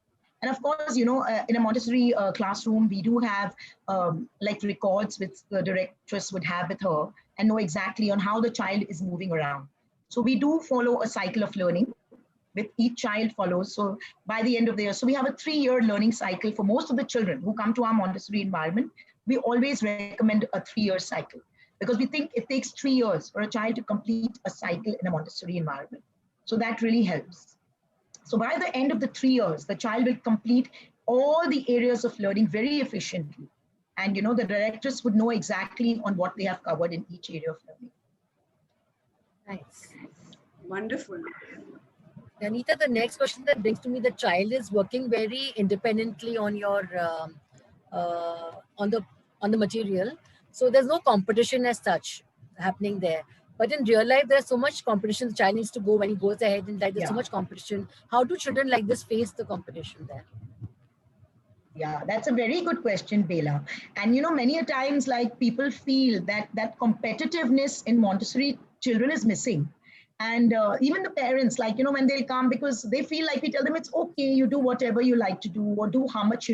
And of course, in a Montessori classroom, we do have like records which the directress would have with her and know exactly on how the child is moving around. So we do follow a cycle of learning with each child follows. So by the end of the year, so we have a 3-year learning cycle for most of the children who come to our Montessori environment. We always recommend a 3-year cycle because we think it takes 3 years for a child to complete a cycle in a Montessori environment. So that really helps. So by the end of the 3 years, the child will complete all the areas of learning very efficiently. And the directors would know exactly on what they have covered in each area of learning. Nice. Wonderful. Anita, the next question that brings to me, the child is working very independently on your on the material, so there's no competition as such happening there. But in real life, there's so much competition. The child needs to go when he goes ahead in life. There's so much competition. How do children like this face the competition there? Yeah, that's a very good question, Bela. And many a times, like people feel that competitiveness in Montessori children is missing. And even the parents, like, when they'll come, because they feel like we tell them it's okay, you do whatever you like to do or do how much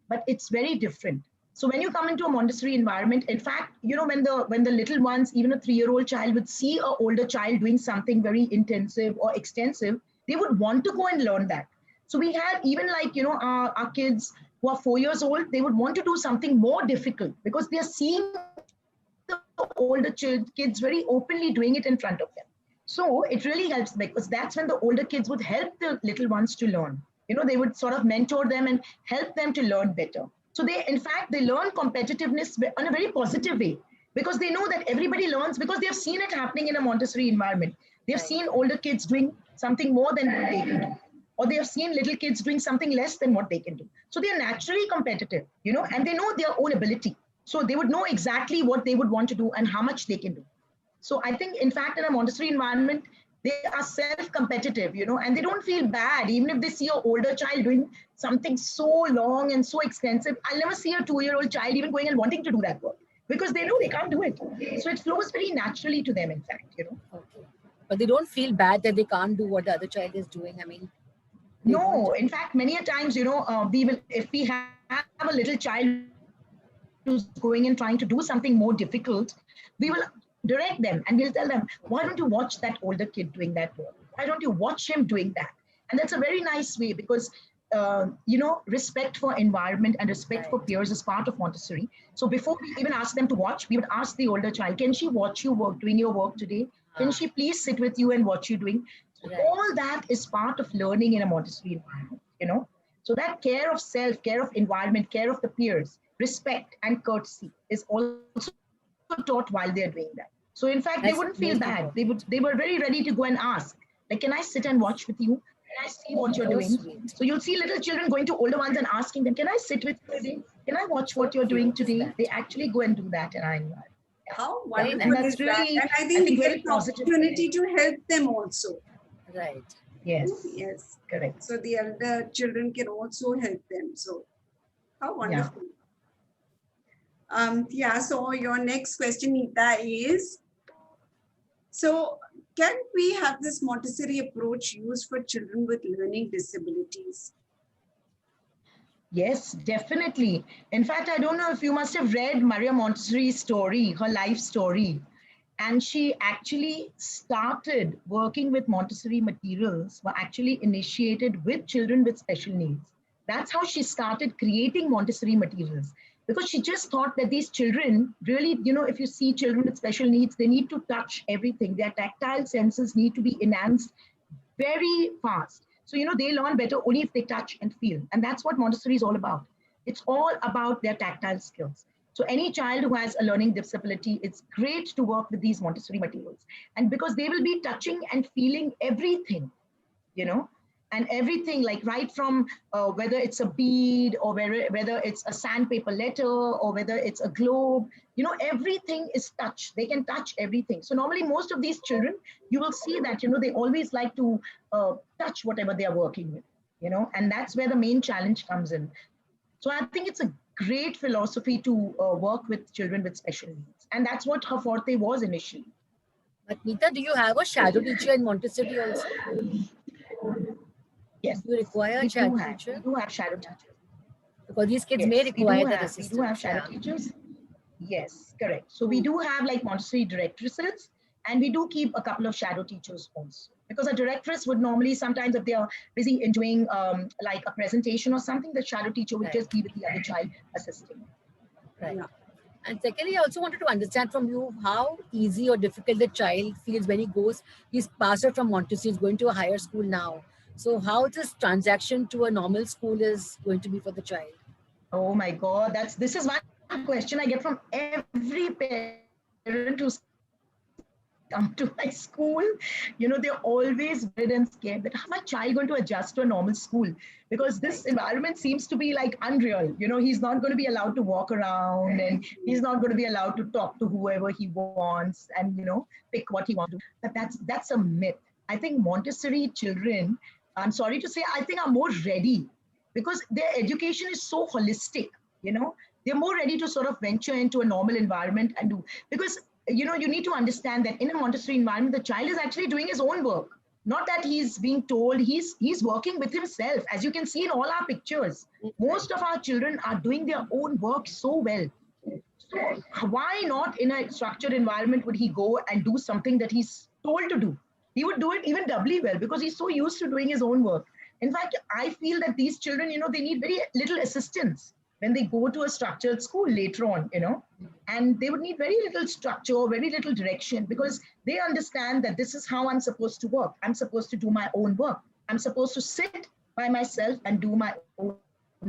but it's very different. So when you come into a Montessori environment, in fact, when the little ones, even a 3-year-old child would see an older child doing something very intensive or extensive, they would want to go and learn that. So we have even like, our kids who are 4 years old, they would want to do something more difficult because they are seeing the older kids very openly doing it in front of them. So it really helps because that's when the older kids would help the little ones to learn. They would sort of mentor them and help them to learn better. So in fact, they learn competitiveness in a very positive way because they know that everybody learns because they have seen it happening in a Montessori environment. They have seen older kids doing something more than what they can do, or they have seen little kids doing something less than what they can do. So they are naturally competitive, and they know their own ability. So they would know exactly what they would want to do and how much they can do. So I think, in fact, in a Montessori environment, they are self-competitive, and they don't feel bad. Even if they see an older child doing something so long and so extensive, I'll never see a 2-year-old child even going and wanting to do that work because they know they can't do it. So it flows very naturally to them, in fact, Okay. But they don't feel bad that they can't do what the other child is doing. I mean, no, in fact, many a times, we will, if we have a little child who's going and trying to do something more difficult, we will direct them and we'll tell them, why don't you watch that older kid doing that work? Why don't you watch him doing that? And that's a very nice way because, respect for environment and respect for peers is part of Montessori. So before we even ask them to watch, we would ask the older child, can she watch you doing your work today? Can she please sit with you and watch you doing? So all that is part of learning in a Montessori environment, So that care of self, care of environment, care of the peers, respect and courtesy is also taught while they're doing that. So in fact, they wouldn't feel bad. They were very ready to go and ask, like, can I sit and watch with you? Can I see what you're doing? Sweet. So you'll see little children going to older ones and asking them, can I sit with you today? Can I watch what you're doing today? They actually go and do that in our environment. How And wonderful that's is that? really, And I think very it's an positive. opportunity to help them also. Right. Yes, Yes. correct. So the elder children can also help them. So how wonderful. Yeah, so your next question, Neeta, is, so can we have this Montessori approach used for children with learning disabilities? Yes, definitely. In fact, I don't know if you must have read Maria Montessori's story, her life story. And she actually started working with Montessori materials, were actually initiated with children with special needs. That's how she started creating Montessori materials, because she just thought that these children really, if you see children with special needs, they need to touch everything. Their tactile senses need to be enhanced very fast. So, they learn better only if they touch and feel. And that's what Montessori is all about. It's all about their tactile skills. So any child who has a learning disability, it's great to work with these Montessori materials. And because they will be touching and feeling everything, and everything, like right from whether it's a bead or whether it's a sandpaper letter or whether it's a globe, everything is touch. They can touch everything. So normally most of these children, you will see that, they always like to touch whatever they are working with, and that's where the main challenge comes in. So I think it's a great philosophy to work with children with special needs. And that's what her forte was initially. But Neeta, do you have a shadow teacher in Montessori also? Yes, Do you require a we shadow do have. teacher? We do have shadow teachers. Because these kids Yes, may we require do that have. We do have assistance. shadow Yeah. teachers. Yes, correct. So we do have like Montessori directresses, and we do keep a couple of shadow teachers also. Because a directress would normally sometimes, if they are busy in doing like a presentation or something, the shadow teacher would Right. just be with the other child assisting. Right. Yeah. And secondly, I also wanted to understand from you how easy or difficult the child feels when he's passed out from Montessori, he's going to a higher school now. So how this transaction to a normal school is going to be for the child? Oh my God, this is one question I get from every parent who's come to my school. They're always worried and scared that how my child going to adjust to a normal school, because this environment seems to be like unreal. He's not going to be allowed to walk around, and he's not going to be allowed to talk to whoever he wants, and pick what he wants to do. But that's a myth. I think Montessori children, I'm sorry to say, I think are more ready, because their education is so holistic. They're more ready to sort of venture into a normal environment and do, because you need to understand that in a Montessori environment, the child is actually doing his own work. Not that he's being told, he's working with himself. As you can see in all our pictures, most of our children are doing their own work so well. So why not in a structured environment would he go and do something that he's told to do? He would do it even doubly well, because he's so used to doing his own work. In fact, I feel that these children, they need very little assistance when they go to a structured school later on, and they would need very little structure, very little direction, because they understand that this is how I'm supposed to work. I'm supposed to do my own work. I'm supposed to sit by myself and do my own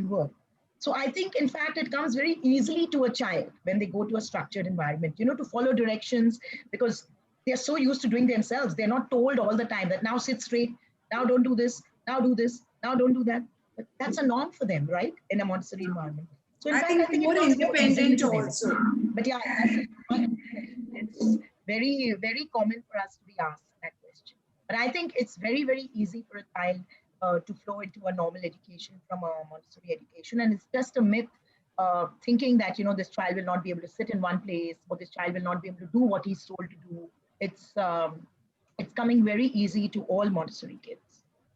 work. So I think, in fact, it comes very easily to a child when they go to a structured environment, to follow directions, because they're so used to doing themselves. They're not told all the time that now sit straight, now don't do this, now do this, now don't do that. But that's a norm for them, right? In a Montessori environment. So in I fact, think it more comes more easily independent to them. also. But yeah, it's very, very common for us to be asked that question. But I think it's very, very easy for a child to flow into a normal education from a Montessori education. And it's just a myth thinking that, this child will not be able to sit in one place, or this child will not be able to do what he's told to do. It's coming very easy to all Montessori kids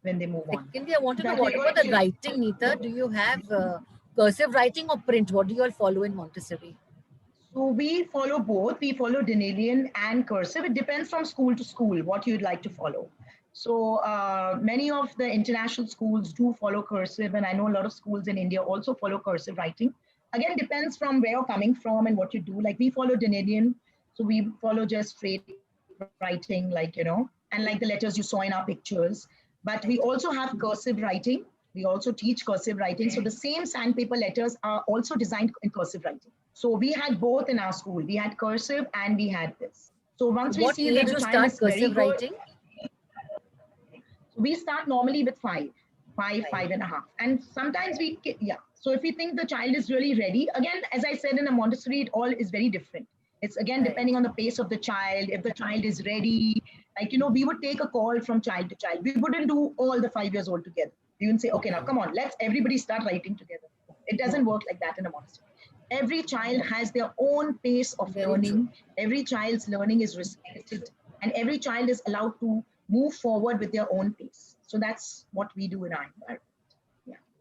when they move on. Secondly, I want to know, what about the writing, Neeta? Do you have cursive writing or print? What do you all follow in Montessori? So we follow both. We follow Danielian and cursive. It depends from school to school what you'd like to follow. So many of the international schools do follow cursive, and I know a lot of schools in India also follow cursive writing. Again, depends from where you're coming from and what you do. Like we follow Danielian, so we follow just straight writing, and like the letters you saw in our pictures. But we also have cursive writing. We also teach cursive writing. So the same sandpaper letters are also designed in cursive writing. So we had both in our school. We had cursive and we had this. So once we see that the child is very good, writing? we start normally with five and a half. And sometimes so if we think the child is really ready, again, as I said, in a Montessori, it all is very different. It's again, depending on the pace of the child. If the child is ready, we would take a call from child to child. We wouldn't do all the 5 years old together. We wouldn't say, okay, now come on, let's everybody start writing together. It doesn't work like that in a Montessori. Every child has their own pace of learning. Every child's learning is respected, and every child is allowed to move forward with their own pace. So that's what we do in our environment.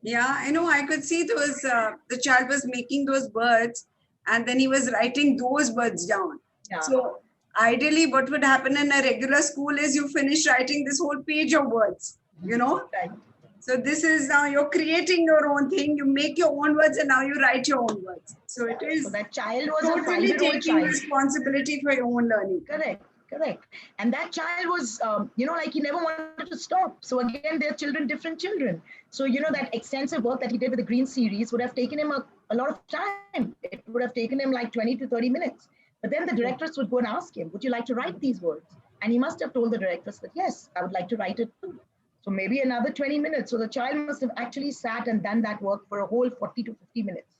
Yeah, I know. I could see those, the child was making those words, and then he was writing those words down. Yeah. So ideally, what would happen in a regular school is you finish writing this whole page of words, Right. So this is now you're creating your own thing. You make your own words, and now you write your own words. So it is So that child was totally a 5-year-old taking child. responsibility for your own learning. Correct. And that child was, like he never wanted to stop. So again, they're different children. So, that extensive work that he did with the Green Series would have taken him a lot of time. It would have taken him like 20 to 30 minutes. But then the directors would go and ask him, would you like to write these words? And he must have told the directors that, yes, I would like to write it too. So maybe another 20 minutes. So the child must have actually sat and done that work for a whole 40 to 50 minutes,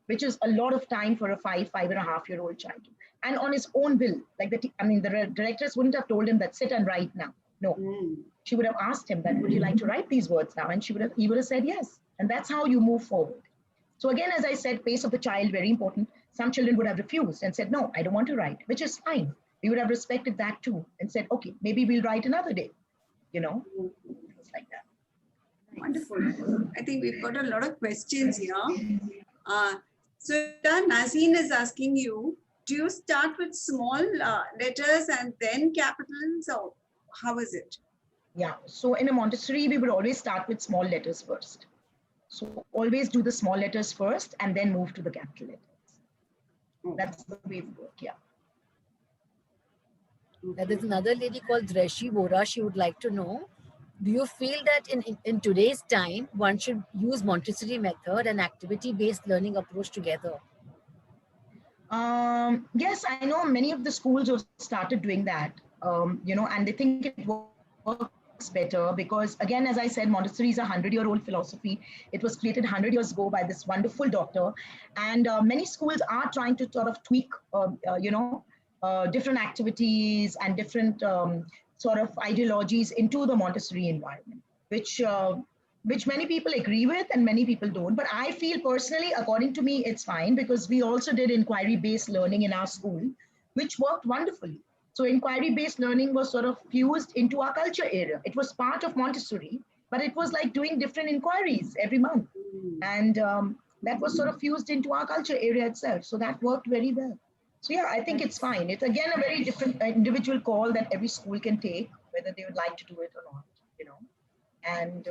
which is a lot of time for a 5.5-year-old child. And on his own will, the directors wouldn't have told him that sit and write now. No, she would have asked him that, would you like to write these words now? And he would have said yes. And that's how you move forward. So again, as I said, pace of the child, very important. Some children would have refused and said, no, I don't want to write, which is fine. We would have respected that too and said, okay, maybe we'll write another day, things like that. Wonderful. I think we've got a lot of questions here. So Nazeen is asking you, do you start with small letters and then capitals, or how is it? Yeah, so in a Montessori, we would always start with small letters first. So always do the small letters first and then move to the capital letters. That's the way we work, yeah. Now, there's another lady called Dreshi Vora. She would like to know, do you feel that in today's time, one should use Montessori method and activity-based learning approach together? Yes, I know many of the schools have started doing that, and they think it works better because, again, as I said, Montessori is a 100-year-old philosophy. It was created 100 years ago by this wonderful doctor. And many schools are trying to sort of tweak, different activities and different sort of ideologies into the Montessori environment, which many people agree with and many people don't. But I feel personally, according to me, it's fine because we also did inquiry-based learning in our school, which worked wonderfully. So inquiry-based learning was sort of fused into our culture area. It was part of Montessori, but it was like doing different inquiries every month. And that was sort of fused into our culture area itself. So that worked very well. So yeah, I think it's fine. It's again a very different individual call that every school can take, whether they would like to do it or not, And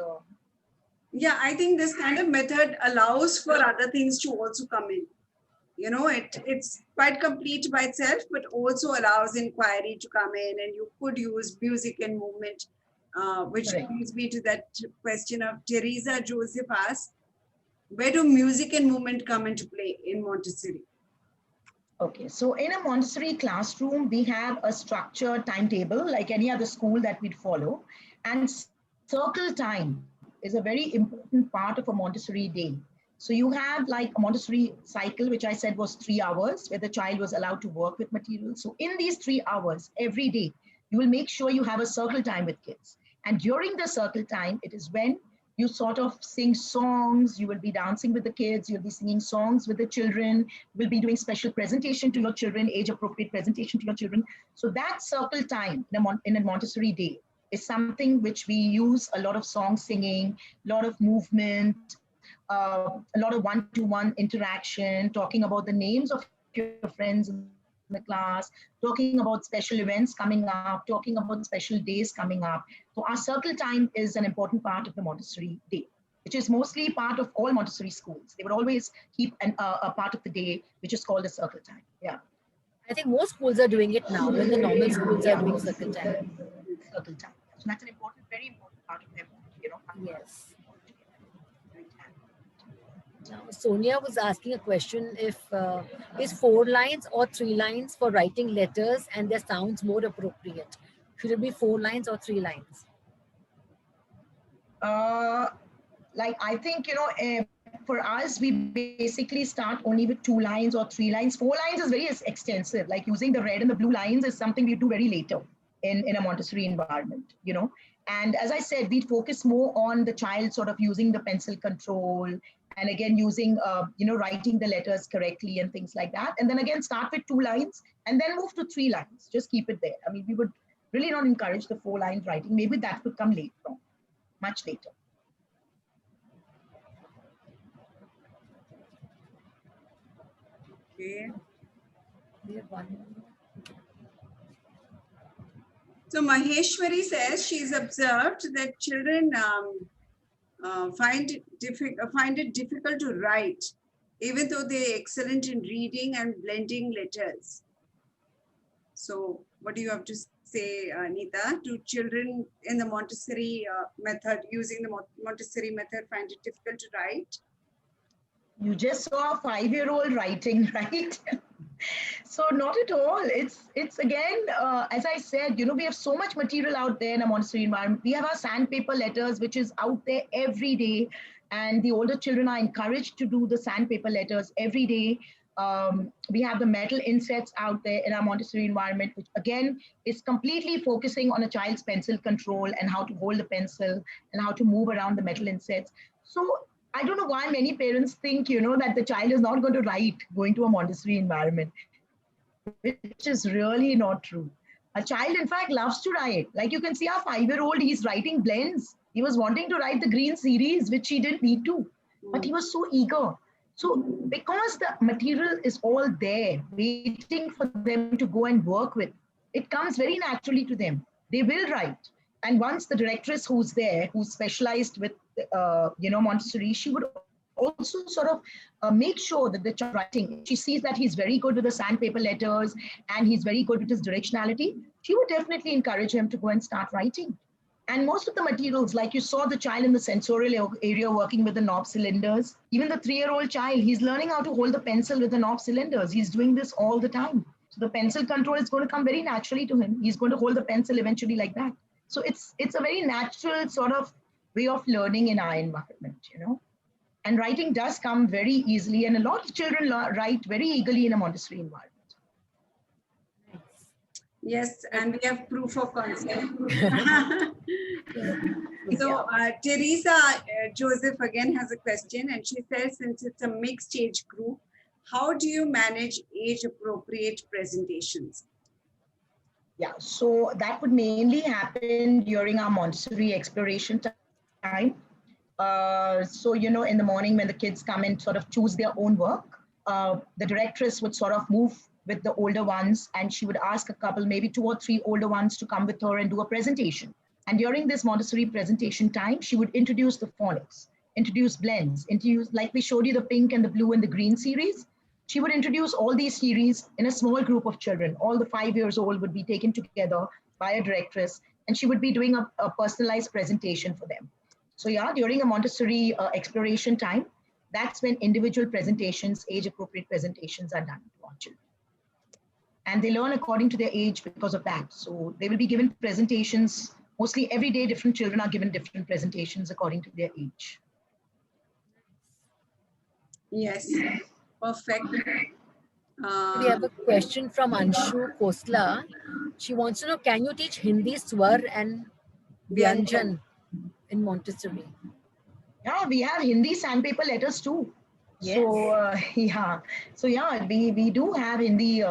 yeah, I think this kind of method allows for other things to also come in. It's quite complete by itself, but also allows inquiry to come in, and you could use music and movement, which brings me to that question of Teresa Joseph asked, where do music and movement come into play in Montessori? Okay, so in a Montessori classroom, we have a structured timetable like any other school that we'd follow, and circle time is a very important part of a Montessori day. So you have like a Montessori cycle, which I said was 3 hours, where the child was allowed to work with materials. So in these 3 hours, every day, you will make sure you have a circle time with kids. And during the circle time, it is when you sort of sing songs, you will be dancing with the kids, you'll be singing songs with the children, you will be doing special presentation to your children, age-appropriate presentation to your children. So that circle time in a Montessori day is something which we use a lot of song singing, a lot of movement, a lot of one-to-one interaction, talking about the names of your friends in the class, talking about special events coming up, talking about special days coming up. So our circle time is an important part of the Montessori day, which is mostly part of all Montessori schools. They would always keep a part of the day, which is called a circle time. Yeah. I think most schools are doing it now when the normal schools are doing circle time. Circle time. So that's an important, very important part of their, Yes. Now, Sonia was asking a question if is 4 lines or 3 lines for writing letters and their sounds more appropriate? Should it be 4 lines or 3 lines? Like I think, for us, we basically start only with 2 lines or 3 lines. 4 lines is very extensive. Like using the red and the blue lines is something we do very later in a Montessori environment, And as I said, we focus more on the child sort of using the pencil control and again using, writing the letters correctly and things like that. And then again, start with 2 lines and then move to 3 lines. Just keep it there. I mean, we would really not encourage the 4 lines writing. Maybe that would come later on, much later. Okay. We have one. So Maheshwari says she's observed that children find it difficult to write, even though they're excellent in reading and blending letters. So what do you have to say, Neeta? Do children in the Montessori method, using the Montessori method, find it difficult to write? You just saw a 5-year-old writing, right? So not at all. It's again, as I said, we have so much material out there in a Montessori environment. We have our sandpaper letters, which is out there every day. And the older children are encouraged to do the sandpaper letters every day. We have the metal insets out there in our Montessori environment, which again is completely focusing on a child's pencil control and how to hold the pencil and how to move around the metal insets. So I don't know why many parents think, that the child is not going to write going to a Montessori environment, which is really not true. A child, in fact, loves to write. Like you can see our 5-year-old, he's writing blends. He was wanting to write the green series, which he didn't need to, but he was so eager. So because the material is all there, waiting for them to go and work with, it comes very naturally to them. They will write. And once the directress who's there, who's specialized with, Montessori, she would also sort of make sure that the child writing, she sees that he's very good with the sandpaper letters and he's very good with his directionality, she would definitely encourage him to go and start writing. And most of the materials, like you saw the child in the sensorial area working with the knob cylinders, even the 3-year-old child, he's learning how to hold the pencil with the knob cylinders. He's doing this all the time. So the pencil control is going to come very naturally to him. He's going to hold the pencil eventually like that. So it's a very natural sort of way of learning in our environment, And writing does come very easily. And a lot of children write very eagerly in a Montessori environment. Yes, and we have proof of concept. So Teresa Joseph again has a question, and she says, since it's a mixed age group, how do you manage age appropriate presentations? Yeah, so that would mainly happen during our Montessori exploration time. So, in the morning when the kids come and sort of choose their own work, the directress would sort of move with the older ones, and she would ask a couple, maybe 2 or 3 older ones, to come with her and do a presentation. And during this Montessori presentation time, she would introduce the phonics, introduce blends, like we showed you the pink and the blue and the green series. She would introduce all these series in a small group of children. All the 5 years old would be taken together by a directress, and she would be doing a personalized presentation for them. So yeah, during a Montessori exploration time, that's when individual presentations, age-appropriate presentations are done to our children. And they learn according to their age because of that. So they will be given presentations, mostly every day different children are given different presentations according to their age. Yes, perfect. We have a question from Anshu Khosla. She wants to know, can you teach Hindi Swar and Vyanjan in Montessori? Yeah, we have Hindi sandpaper letters too. Yes. So yeah, we do have Hindi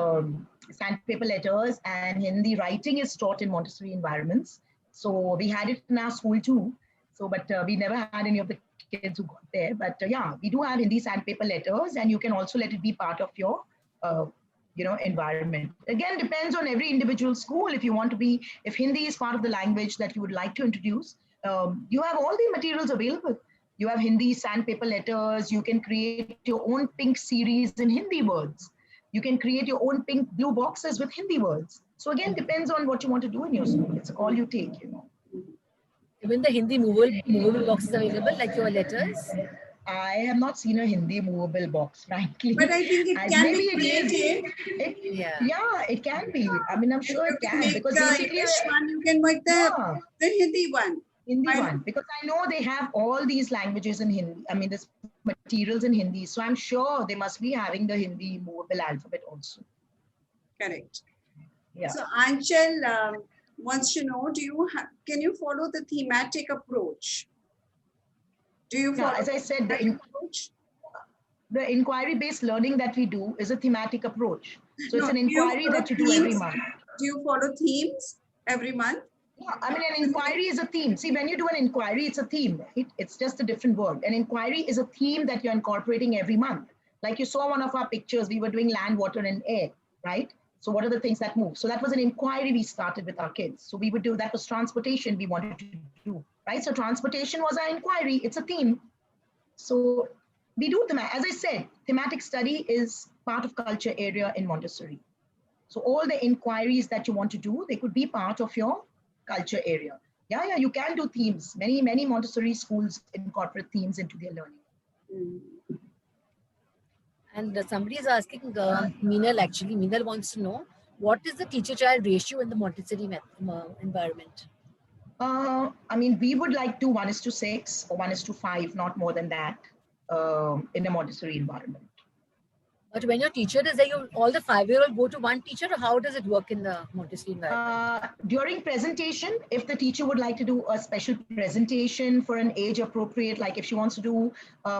sandpaper letters, and Hindi writing is taught in Montessori environments. So we had it in our school too. So, but we never had any of the kids who got there. But yeah, we do have Hindi sandpaper letters, and you can also let it be part of your, environment. Again, depends on every individual school. If you want to be, if Hindi is part of the language that you would like to introduce, you have all the materials available. You have Hindi sandpaper letters. You can create your own pink series in Hindi words. You can create your own pink blue boxes with Hindi words. So again, depends on what you want to do in your school. It's a call you take, Even the Hindi movable boxes available, like your letters? I have not seen a Hindi movable box, frankly. But I think it can be created. Yeah, it can be. I mean, I'm sure it can. Because the English one, you can make the Hindi one. Because I know they have all these languages in Hindi. I mean, there's materials in Hindi. So I'm sure they must be having the Hindi movable alphabet also. Correct. Yeah. So Anchal wants to know, can you follow the thematic approach? Do you follow? As I said, the inquiry-based learning that we do is a thematic approach. So it's an inquiry that you do every month. Do you follow themes every month? Yeah, I mean, an inquiry is a theme. See, when you do an inquiry, it's a theme. It's just a different word. An inquiry is a theme that you're incorporating every month. Like you saw one of our pictures, we were doing land, water, and air, right? So what are the things that move? So that was an inquiry we started with our kids. So we would do, that was transportation we wanted to do, right? So transportation was our inquiry. It's a theme. So we do, as I said, thematic study is part of culture area in Montessori. So all the inquiries that you want to do, they could be part of your culture area. Yeah, you can do themes. Many Montessori schools incorporate themes into their learning. And somebody is asking, Meenal actually, Meenal wants to know, what is the teacher-child ratio in the Montessori environment? I mean, we would like to 1:6 or 1:5, not more than that, in a Montessori environment. But when your teacher is there, all the 5-year-old go to one teacher, or how does it work in the Montessori environment? During presentation, if the teacher would like to do a special presentation for an age appropriate, like if she wants to do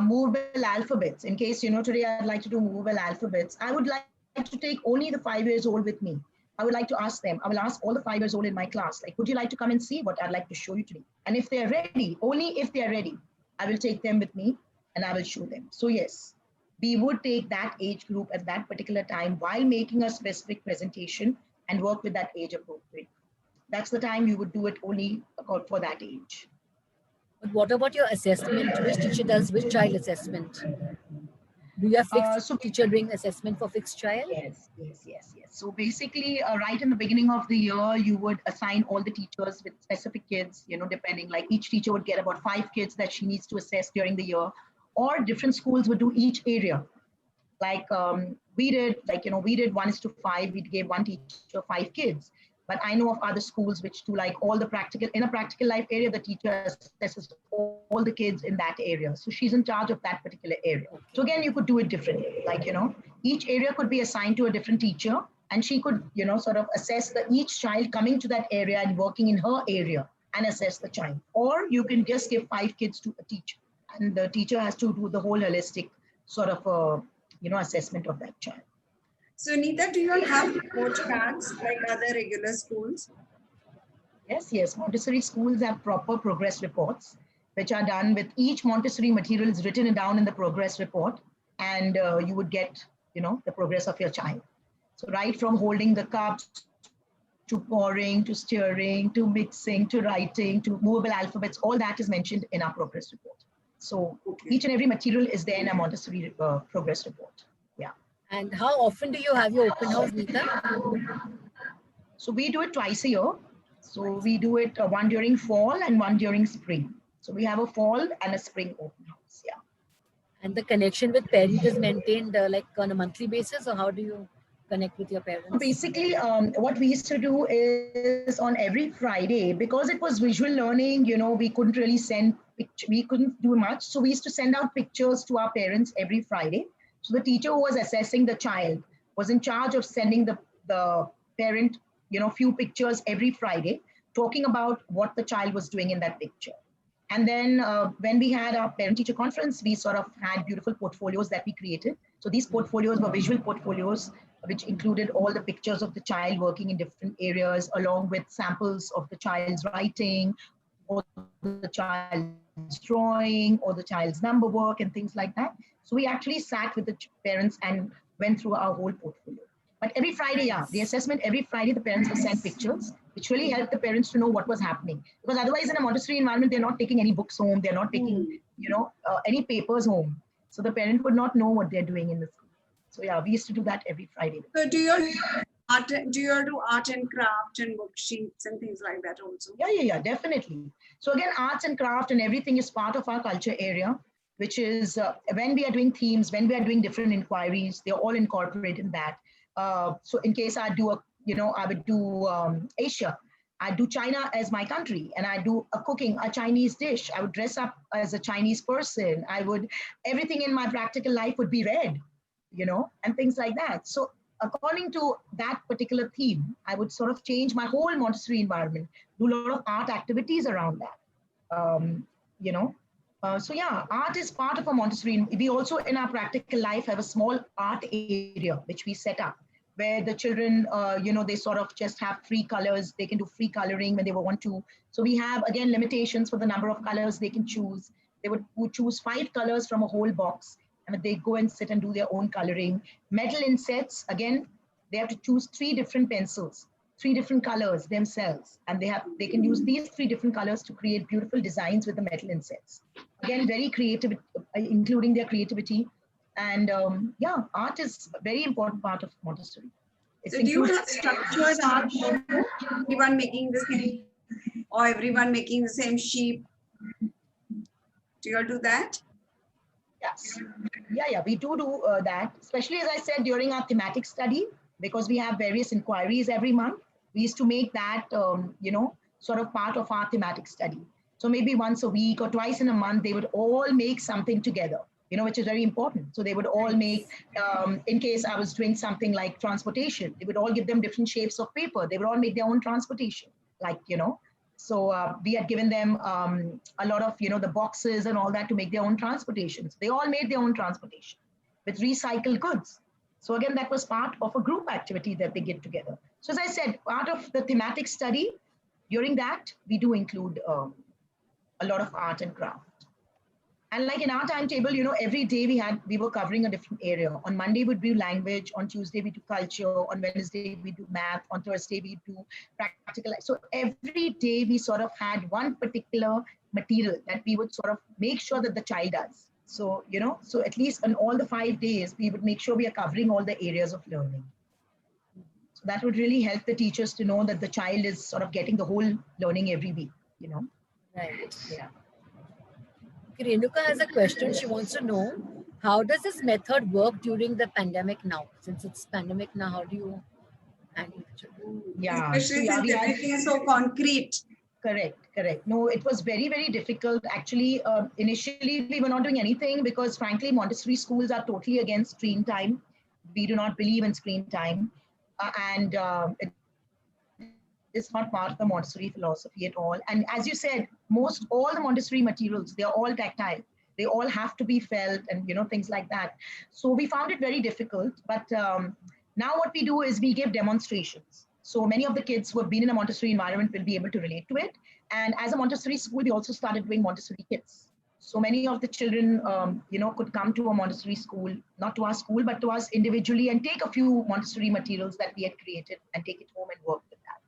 movable alphabets, in case, today I'd like to do movable alphabets, I would like to take only the 5 years old with me. I would like to ask them, I will ask all the 5 years old in my class, like, would you like to come and see what I'd like to show you today? And if they're ready, only if they're ready, I will take them with me and I will show them. So yes, we would take that age group at that particular time while making a specific presentation and work with that age appropriate. That's the time you would do it only for that age. But what about your assessment? Which teacher does which child assessment? Do you have fixed So teacher doing assessment for fixed child? Yes. So basically, right in the beginning of the year, you would assign all the teachers with specific kids, depending, like each teacher would get about 5 kids that she needs to assess during the year, or different schools would do each area. Like we did 1:5, we gave one teacher 5 kids. But I know of other schools which do like all the practical, in a practical life area, the teacher assesses all the kids in that area. So she's in charge of that particular area. So again, you could do it differently. Like, each area could be assigned to a different teacher, and she could, sort of assess each child coming to that area and working in her area and assess the child. Or you can just give 5 kids to a teacher, and the teacher has to do the whole holistic sort of, assessment of that child. So Neeta, do you all have report cards like other regular schools? Yes. Montessori schools have proper progress reports, which are done with each Montessori material is written down in the progress report, and you would get, the progress of your child. So right from holding the cups, to pouring, to stirring, to mixing, to writing, to movable alphabets, all that is mentioned in our progress report. So each and every material is there in a Montessori progress report. Yeah. And how often do you have your open house, Neeta? So we do it twice a year. So we do it one during fall and one during spring. So we have a fall and a spring open house. Yeah. And the connection with parents is maintained like on a monthly basis, or how do you connect with your parents? Basically, what we used to do is on every Friday, because it was visual learning, we couldn't really we couldn't do much. So we used to send out pictures to our parents every Friday. So the teacher who was assessing the child was in charge of sending the parent, few pictures every Friday, talking about what the child was doing in that picture. And then when we had our parent-teacher conference, we sort of had beautiful portfolios that we created. So these portfolios were visual portfolios, which included all the pictures of the child working in different areas, along with samples of the child's writing, or the child's drawing, or the child's number work, and things like that. So we actually sat with the parents and went through our whole portfolio. But every Friday, the assessment, every Friday, the parents will send pictures, which really helped the parents to know what was happening. Because otherwise, in a Montessori environment, they're not taking any books home. They're not taking, any papers home. So the parent would not know what they're doing in the school. So yeah, we used to do that every Friday. So do you do art and craft and worksheets and things like that also? Yeah, definitely. So again, arts and craft and everything is part of our culture area, which is when we are doing themes, when we are doing different inquiries, they're all incorporated in that. So in case I do I would do Asia. I do China as my country, and I do a Chinese dish. I would dress up as a Chinese person. Everything in my practical life would be red, and things like that. So according to that particular theme, I would sort of change my whole Montessori environment, do a lot of art activities around that, So yeah, art is part of a Montessori. We also in our practical life have a small art area, which we set up, where the children, they sort of just have free colors. They can do free coloring when they want to. So we have, again, limitations for the number of colors they can choose. They would choose 5 colors from a whole box, and they go and sit and do their own coloring. Metal insets, again, they have to choose 3 different pencils, 3 different colors themselves. And they can use these 3 different colors to create beautiful designs with the metal insets. Again, very creative, including their creativity. And art is a very important part of Montessori. So do you have structured art? Everyone making the same, or everyone making the same sheep? Do you all do that? Yes. Yeah, we do that, especially, as I said, during our thematic study, because we have various inquiries every month. We used to make that, sort of part of our thematic study. So maybe once a week or twice in a month, they would all make something together. which is very important. So they would all make, in case I was doing something like transportation, they would all give them different shapes of paper. They would all make their own transportation, So we had given them a lot of, the boxes and all that to make their own transportations. They all made their own transportation with recycled goods. So again, that was part of a group activity that they get together. So as I said, part of the thematic study, during that, we do include a lot of art and craft. And like in our timetable, every day we were covering a different area. On Monday would be language, on Tuesday we do culture, on Wednesday we do math, on Thursday we do practical. So every day we sort of had one particular material that we would sort of make sure that the child does. So, so at least on all the 5 days, we would make sure we are covering all the areas of learning. So that would really help the teachers to know that the child is sort of getting the whole learning every week, Right. Yeah. Okay, Renuka has a question. She wants to know, how does this method work during the pandemic now? Since it's pandemic now, how do you handle it? Yeah. Especially since everything is so concrete. Correct. No, it was very, very difficult. Actually, initially, we were not doing anything because, frankly, Montessori schools are totally against screen time. We do not believe in screen time. And it's not part of the Montessori philosophy at all. And as you said, all the Montessori materials, they're all tactile. They all have to be felt and, things like that. So we found it very difficult. But now what we do is we give demonstrations. So many of the kids who have been in a Montessori environment will be able to relate to it. And as a Montessori school, we also started doing Montessori kits. So many of the children, could come to a Montessori school, not to our school, but to us individually and take a few Montessori materials that we had created and take it home and work with that.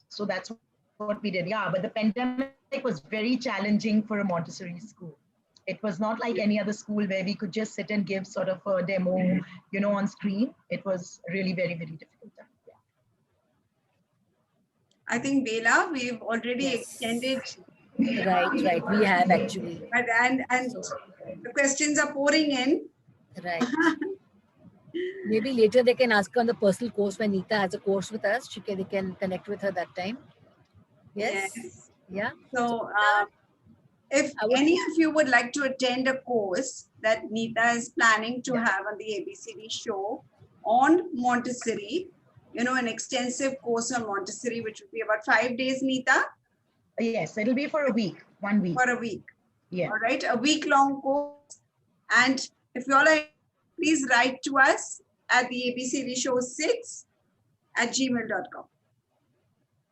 So that's what we did. Yeah, but the pandemic was very challenging for a Montessori school. It was not like any other school where we could just sit and give sort of a demo, on screen. It was really very, very difficult. I think, Bela, we've already extended. Right. We have actually. And the questions are pouring in. Right. Maybe later they can ask her on the personal course when Neeta has a course with us. They can connect with her that time. Yes. Yeah. So if any of you would like to attend a course that Neeta is planning to have on the ABCD show on Montessori, an extensive course on Montessori, which would be about 5 days, Neeta? Yes, it'll be for a week, 1 week. For a week. Yeah. All right, a week-long course. And if you all are, please write to us at the ABCD show 6@gmail.com.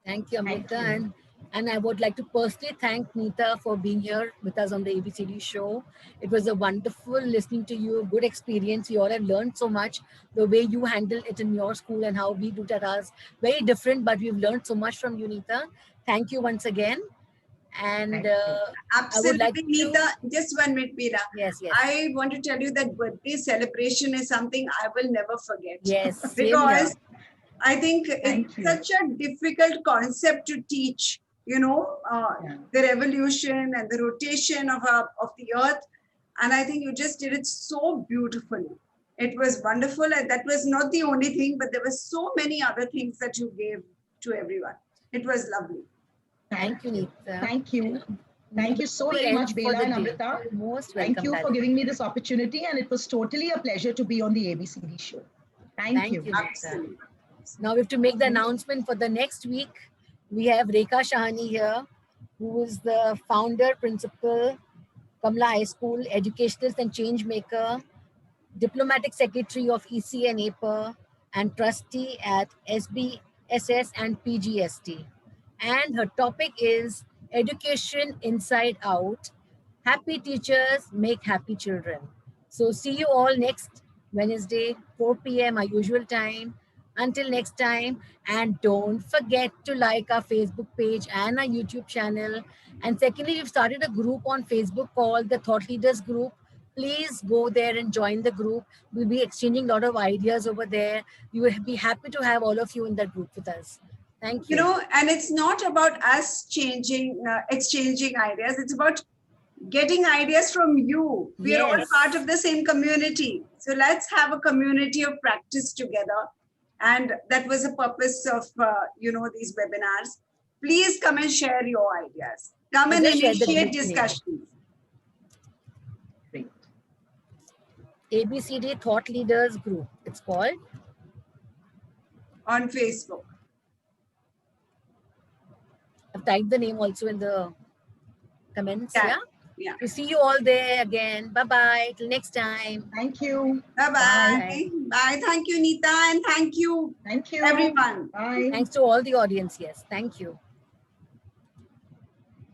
Thank you, Amrita. And I would like to personally thank Neeta for being here with us on the ABCD show. It was a wonderful listening to you, good experience. We all have learned so much. The way you handle it in your school and how we do it at ours, very different, but we've learned so much from you, Neeta. Thank you once again. And absolutely, like Neeta, just 1 minute, Bela. Yes. I want to tell you that birthday celebration is something I will never forget. Yes, because I think it's such a difficult concept to teach. The revolution and the rotation of the earth, and I think you just did it so beautifully. It was wonderful, and that was not the only thing, but there were so many other things that you gave to everyone. It was lovely. Thank you, Neeta. Thank you. Thank you so very much, Bela and Amrita. Most welcome. Thank you for giving me this opportunity, and it was totally a pleasure to be on the ABCD show. Thank you. Absolutely. Now we have to make the announcement for the next week. We have Rekha Shahani here, who is the founder, principal, Kamla High School, educationalist and change maker, diplomatic secretary of EC and APA, and trustee at SBSS and PGST. And her topic is Education Inside Out. Happy teachers make happy children. So see you all next Wednesday, 4 p.m. our usual time. Until next time, and don't forget to like our Facebook page and our YouTube channel. And secondly, we've started a group on Facebook called the Thought Leaders Group. Please go there and join the group. We'll be exchanging a lot of ideas over there. We will be happy to have all of you in that group with us. Thank you. And it's not about us exchanging ideas. It's about getting ideas from you. We are all part of the same community. So let's have a community of practice together. And that was the purpose of, these webinars. Please come and share your ideas. Come and initiate discussions. Great. ABCD Thought Leaders Group, it's called. On Facebook. I've typed the name also in the comments. Yeah. Yeah. Yeah. To see you all there again. Bye-bye. Till next time. Thank you. Bye-bye. Bye. Thank you, Neeta, and thank you, Thank you. everyone. Bye. Thanks to all the audience. Yes. Thank you.